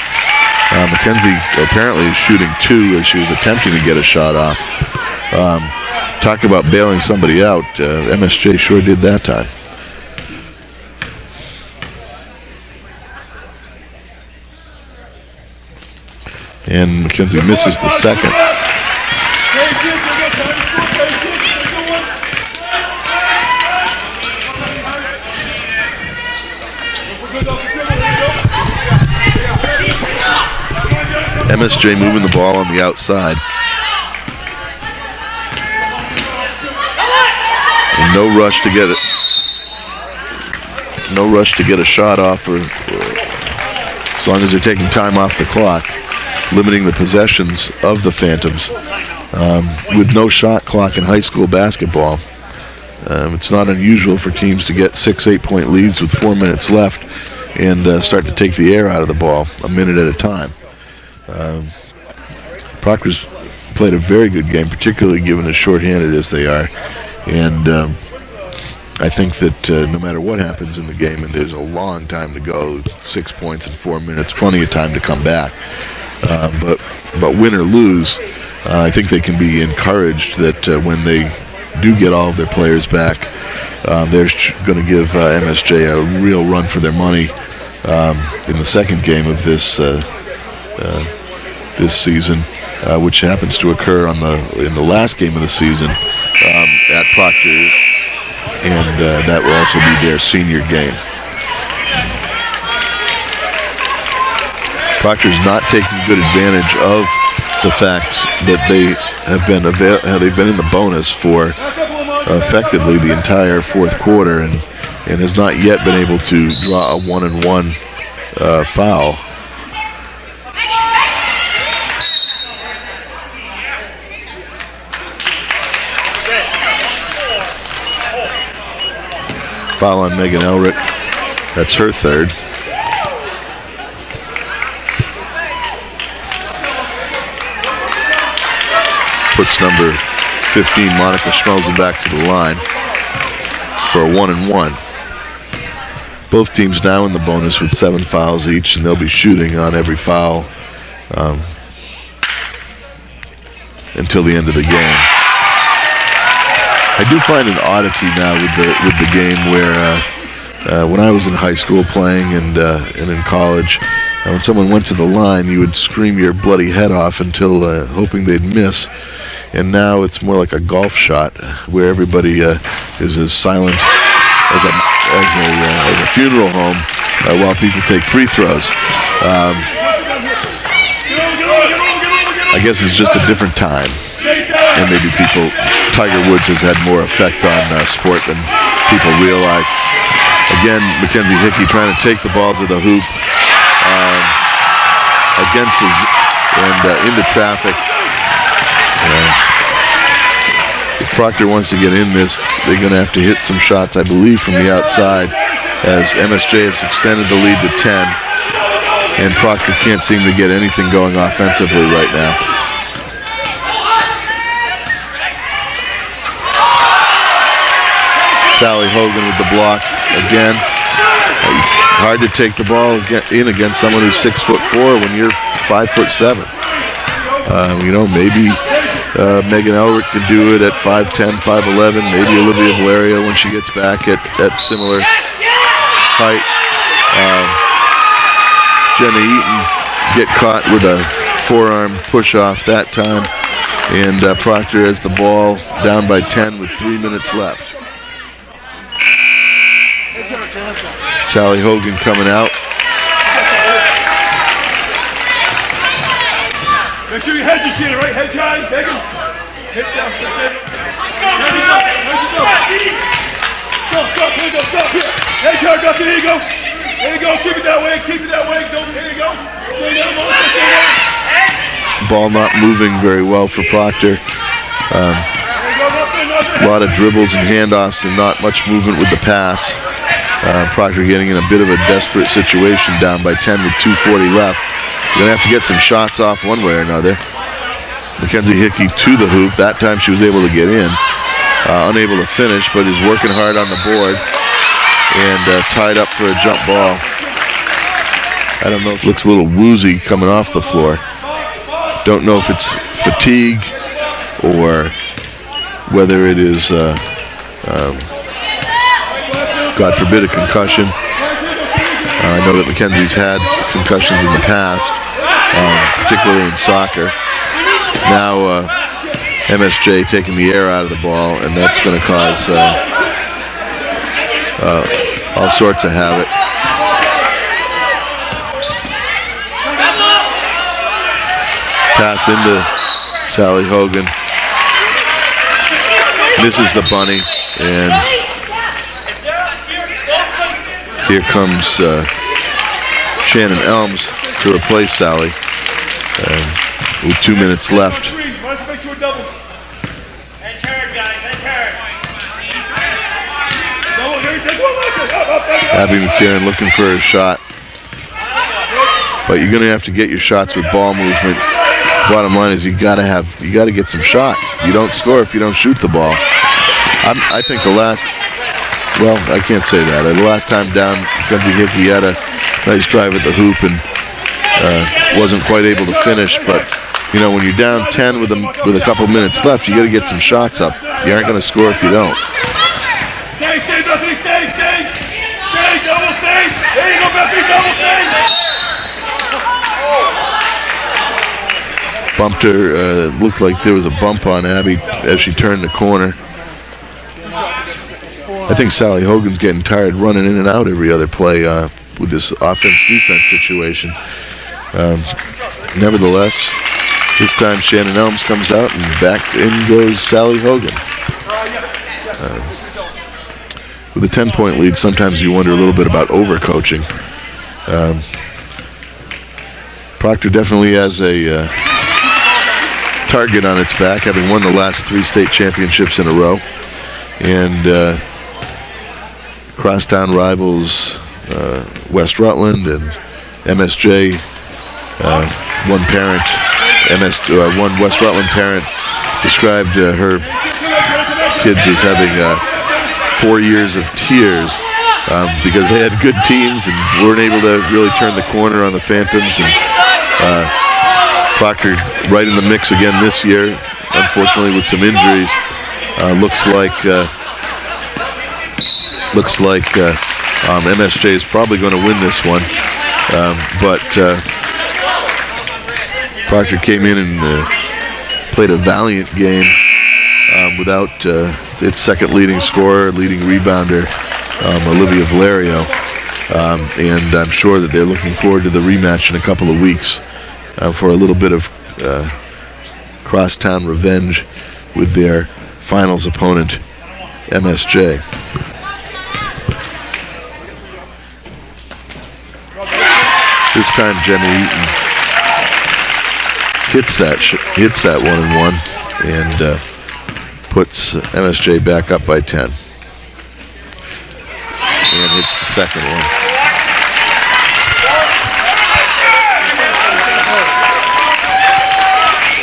Mackenzie apparently is shooting 2 as she was attempting to get a shot off. Talk about bailing somebody out. MSJ sure did that time. And Mackenzie misses the second. MSJ moving the ball on the outside. And no rush to get it. No rush to get a shot off, or as long as they're taking time off the clock, limiting the possessions of the Phantoms. With no shot clock in high school basketball, it's not unusual for teams to get 6-8-point leads with 4 minutes left and start to take the air out of the ball a minute at a time. Proctor's played a very good game, particularly given as shorthanded as they are. And I think that no matter what happens in the game, and there's a long time to go, 6 points in 4 minutes, plenty of time to come back. But win or lose, I think they can be encouraged that when they do get all of their players back, they're going to give MSJ a real run for their money in the second game of this season, which happens to occur in the last game of the season at Proctor, and that will also be their senior game. Proctor's not taking good advantage of the fact that they've been in the bonus for effectively the entire fourth quarter, and and has not yet been able to draw a 1-and-1 foul. Foul on Megan Elrick. That's her third. Puts number 15, Monica Schmelzen, back to the line for a 1-and-1. Both teams now in the bonus with 7 fouls each, and they'll be shooting on every foul until the end of the game. I do find an oddity now with the game where when I was in high school playing and in college, when someone went to the line, you would scream your bloody head off until hoping they'd miss. And now it's more like a golf shot where everybody is as silent as a funeral home while people take free throws. I guess it's just a different time, and maybe Tiger Woods has had more effect on sport than people realize. Again, Mackenzie Hickey trying to take the ball to the hoop against his and into traffic. If Proctor wants to get in this, they're going to have to hit some shots, I believe, from the outside, as MSJ has extended the lead to 10, and Proctor can't seem to get anything going offensively right now. Sally Hogan with the block again. Hard to take the ball in against someone who's 6'4" when you're 5'7". Maybe Megan Elrick can do it at 5'10", 5'11". Maybe Olivia Valerio when she gets back at similar height. Jenna Eaton get caught with a forearm push-off that time. And Proctor has the ball down by 10 with 3 minutes left. Sally Hogan coming out. Make sure your head is in, right? Head high, Megan. Head down. Stop, here. Head high, Dustin, here you go. There you go, keep it that way, There you go. Ball not moving very well for Proctor. A lot of dribbles and handoffs and not much movement with the pass. Proctor getting in a bit of a desperate situation, down by 10 with 2:40 left. You're going to have to get some shots off one way or another. Mackenzie Hickey to the hoop. That time she was able to get in. Unable to finish, but is working hard on the board. And tied up for a jump ball. I don't know if it looks a little woozy coming off the floor. Don't know if it's fatigue or whether it is, God forbid, a concussion. I know that Mackenzie's had concussions in the past, particularly in soccer. Now MSJ taking the air out of the ball, and that's going to cause all sorts of havoc. Pass into Sally Hogan. Misses the bunny, and here comes Shannon Elms to replace Sally with 2 minutes left. Abby McKiernan looking for a shot, but you're going to have to get your shots with ball movement. Bottom line is you got to get some shots. You don't score if you don't shoot the ball. I think I can't say that. The last time down, Mackenzie Hickey had a nice drive at the hoop and wasn't quite able to finish. But when you're down 10 with a couple minutes left, you got to get some shots up. You aren't going to score if you don't. Stay, Bethany, stay. Stay, double stay. There you go, Bethany, double stay. Bumped her. Looked like there was a bump on Abby as she turned the corner. I think Sally Hogan's getting tired running in and out every other play with this offense-defense situation. Nevertheless, this time Shannon Elms comes out and back in goes Sally Hogan. with a 10-point lead, sometimes you wonder a little bit about overcoaching. Proctor definitely has a target on its back, having won the last 3 state championships in a row. And crosstown rivals West Rutland and MSJ. One West Rutland parent described her kids as having 4 years of tears because they had good teams and weren't able to really turn the corner on the Phantoms. And Proctor right in the mix again this year, unfortunately with some injuries. Looks like MSJ is probably going to win this one, but Proctor came in and played a valiant game without its second leading scorer, leading rebounder, Valerio, and I'm sure that they're looking forward to the rematch in a couple of weeks for a little bit of crosstown revenge with their finals opponent, MSJ. This time Jenny Eaton hits that 1-and-1 and puts MSJ back up by 10. And hits the second one.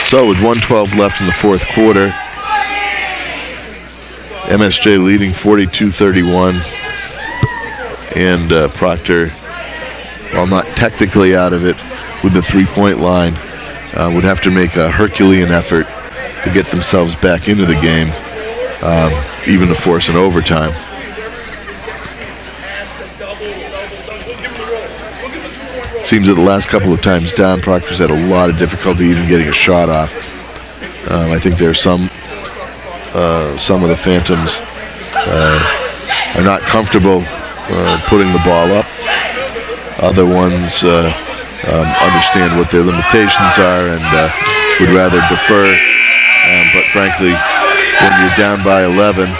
So with 1:12 left in the fourth quarter, MSJ leading 42-31, and Proctor, while not technically out of it with the three-point line, would have to make a Herculean effort to get themselves back into the game, even to force an overtime. Seems that the last couple of times down, Proctor's had a lot of difficulty even getting a shot off. I think there's some of the Phantoms are not comfortable putting the ball up. Other ones understand what their limitations are and would rather defer. But frankly, when you're down by 11,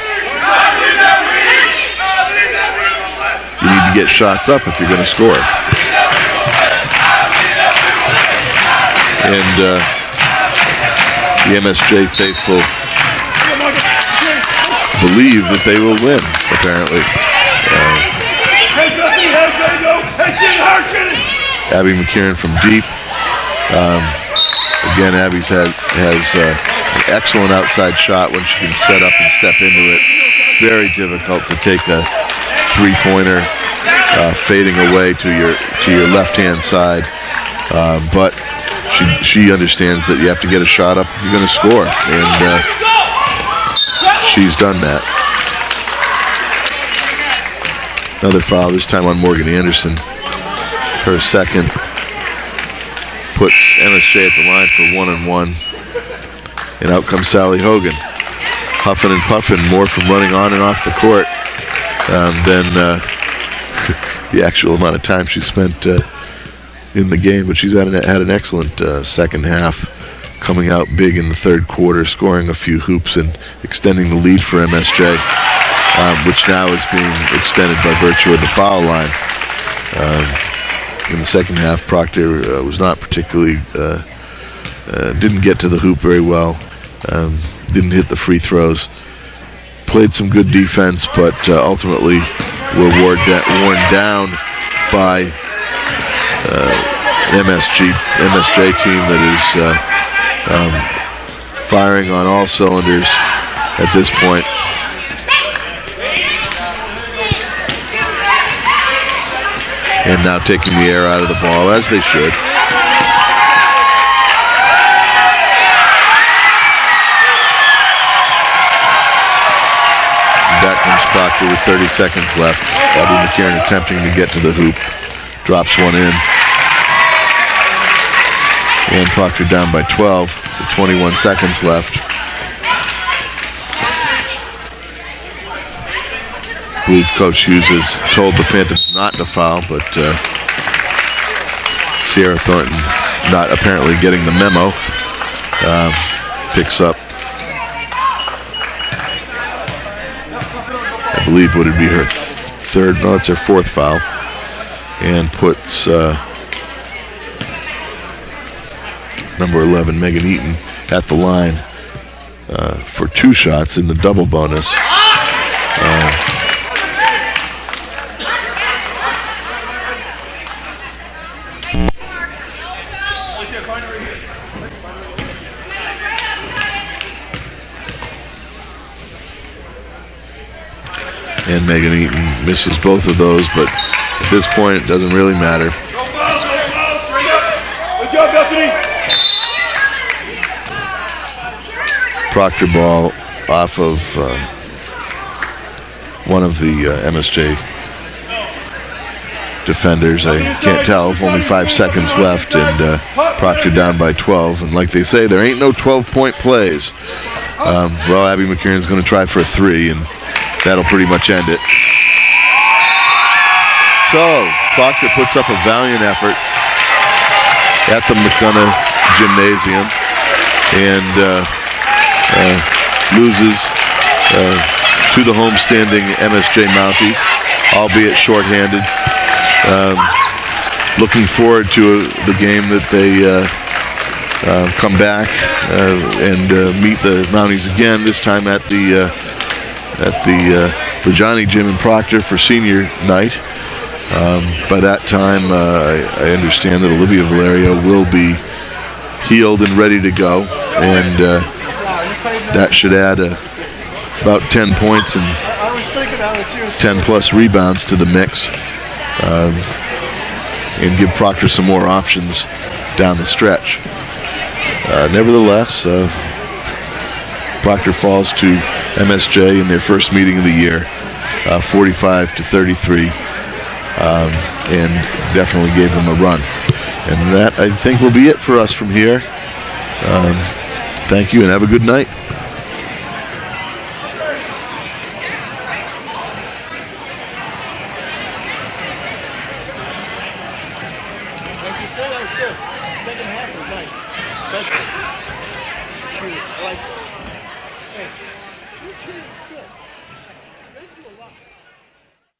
you need to get shots up if you're going to score. And the MSJ faithful believe that they will win, apparently. Abby McKieran from deep. Again, Abby's has an excellent outside shot when she can set up and step into it. It's very difficult to take a three-pointer fading away to your left-hand side, but she understands that you have to get a shot up if you're going to score, and she's done that. Another foul, this time on Morgan Anderson. Her second puts MSJ at the line for 1-and-1. And out comes Sally Hogan. Huffing and puffing, more from running on and off the court than the actual amount of time she spent in the game. But she's had an excellent second half, coming out big in the third quarter, scoring a few hoops and extending the lead for MSJ, which now is being extended by virtue of the foul line. In the second half, Proctor was not particularly, didn't get to the hoop very well, didn't hit the free throws, played some good defense, but ultimately were worn down by an MSJ team that is firing on all cylinders at this point. And now taking the air out of the ball, as they should. And back comes Proctor with 30 seconds left. Abby McKieran attempting to get to the hoop. Drops one in. And Proctor down by 12 with 21 seconds left. I believe Coach Hughes has told the Phantoms not to foul, but Sierra Thornton not apparently getting the memo. Picks up a believe would it be her third, no, it's her fourth foul, and puts number 11, Megan Eaton, at the line for 2 shots in the double bonus. And Megan Eaton misses both of those, but at this point it doesn't really matter. Good job, Bethany. Proctor ball off of one of the MSJ defenders. I can't tell, only 5 seconds left, and Proctor down by 12. And like they say, there ain't no 12-point plays. Well, Abby McKern's going to try for a 3, and that'll pretty much end it. So Proctor puts up a valiant effort at the McDonough Gymnasium and loses to the homestanding MSJ Mounties, albeit shorthanded. Looking forward to the game that they come back and meet the Mounties again, this time at the Virgiani Gym in Proctor for senior night. By that time, I understand that Olivia Valerio will be healed and ready to go, and that should add about 10 points and 10 plus rebounds to the mix, and give Proctor some more options down the stretch. Nevertheless, Proctor falls to MSJ in their first meeting of the year, 45-33, and definitely gave them a run. And that, I think, will be it for us from here. Thank you and have a good night. Like you said, that was good. Second half was nice. Especially. Shoot, I like it. Hey, good shoot.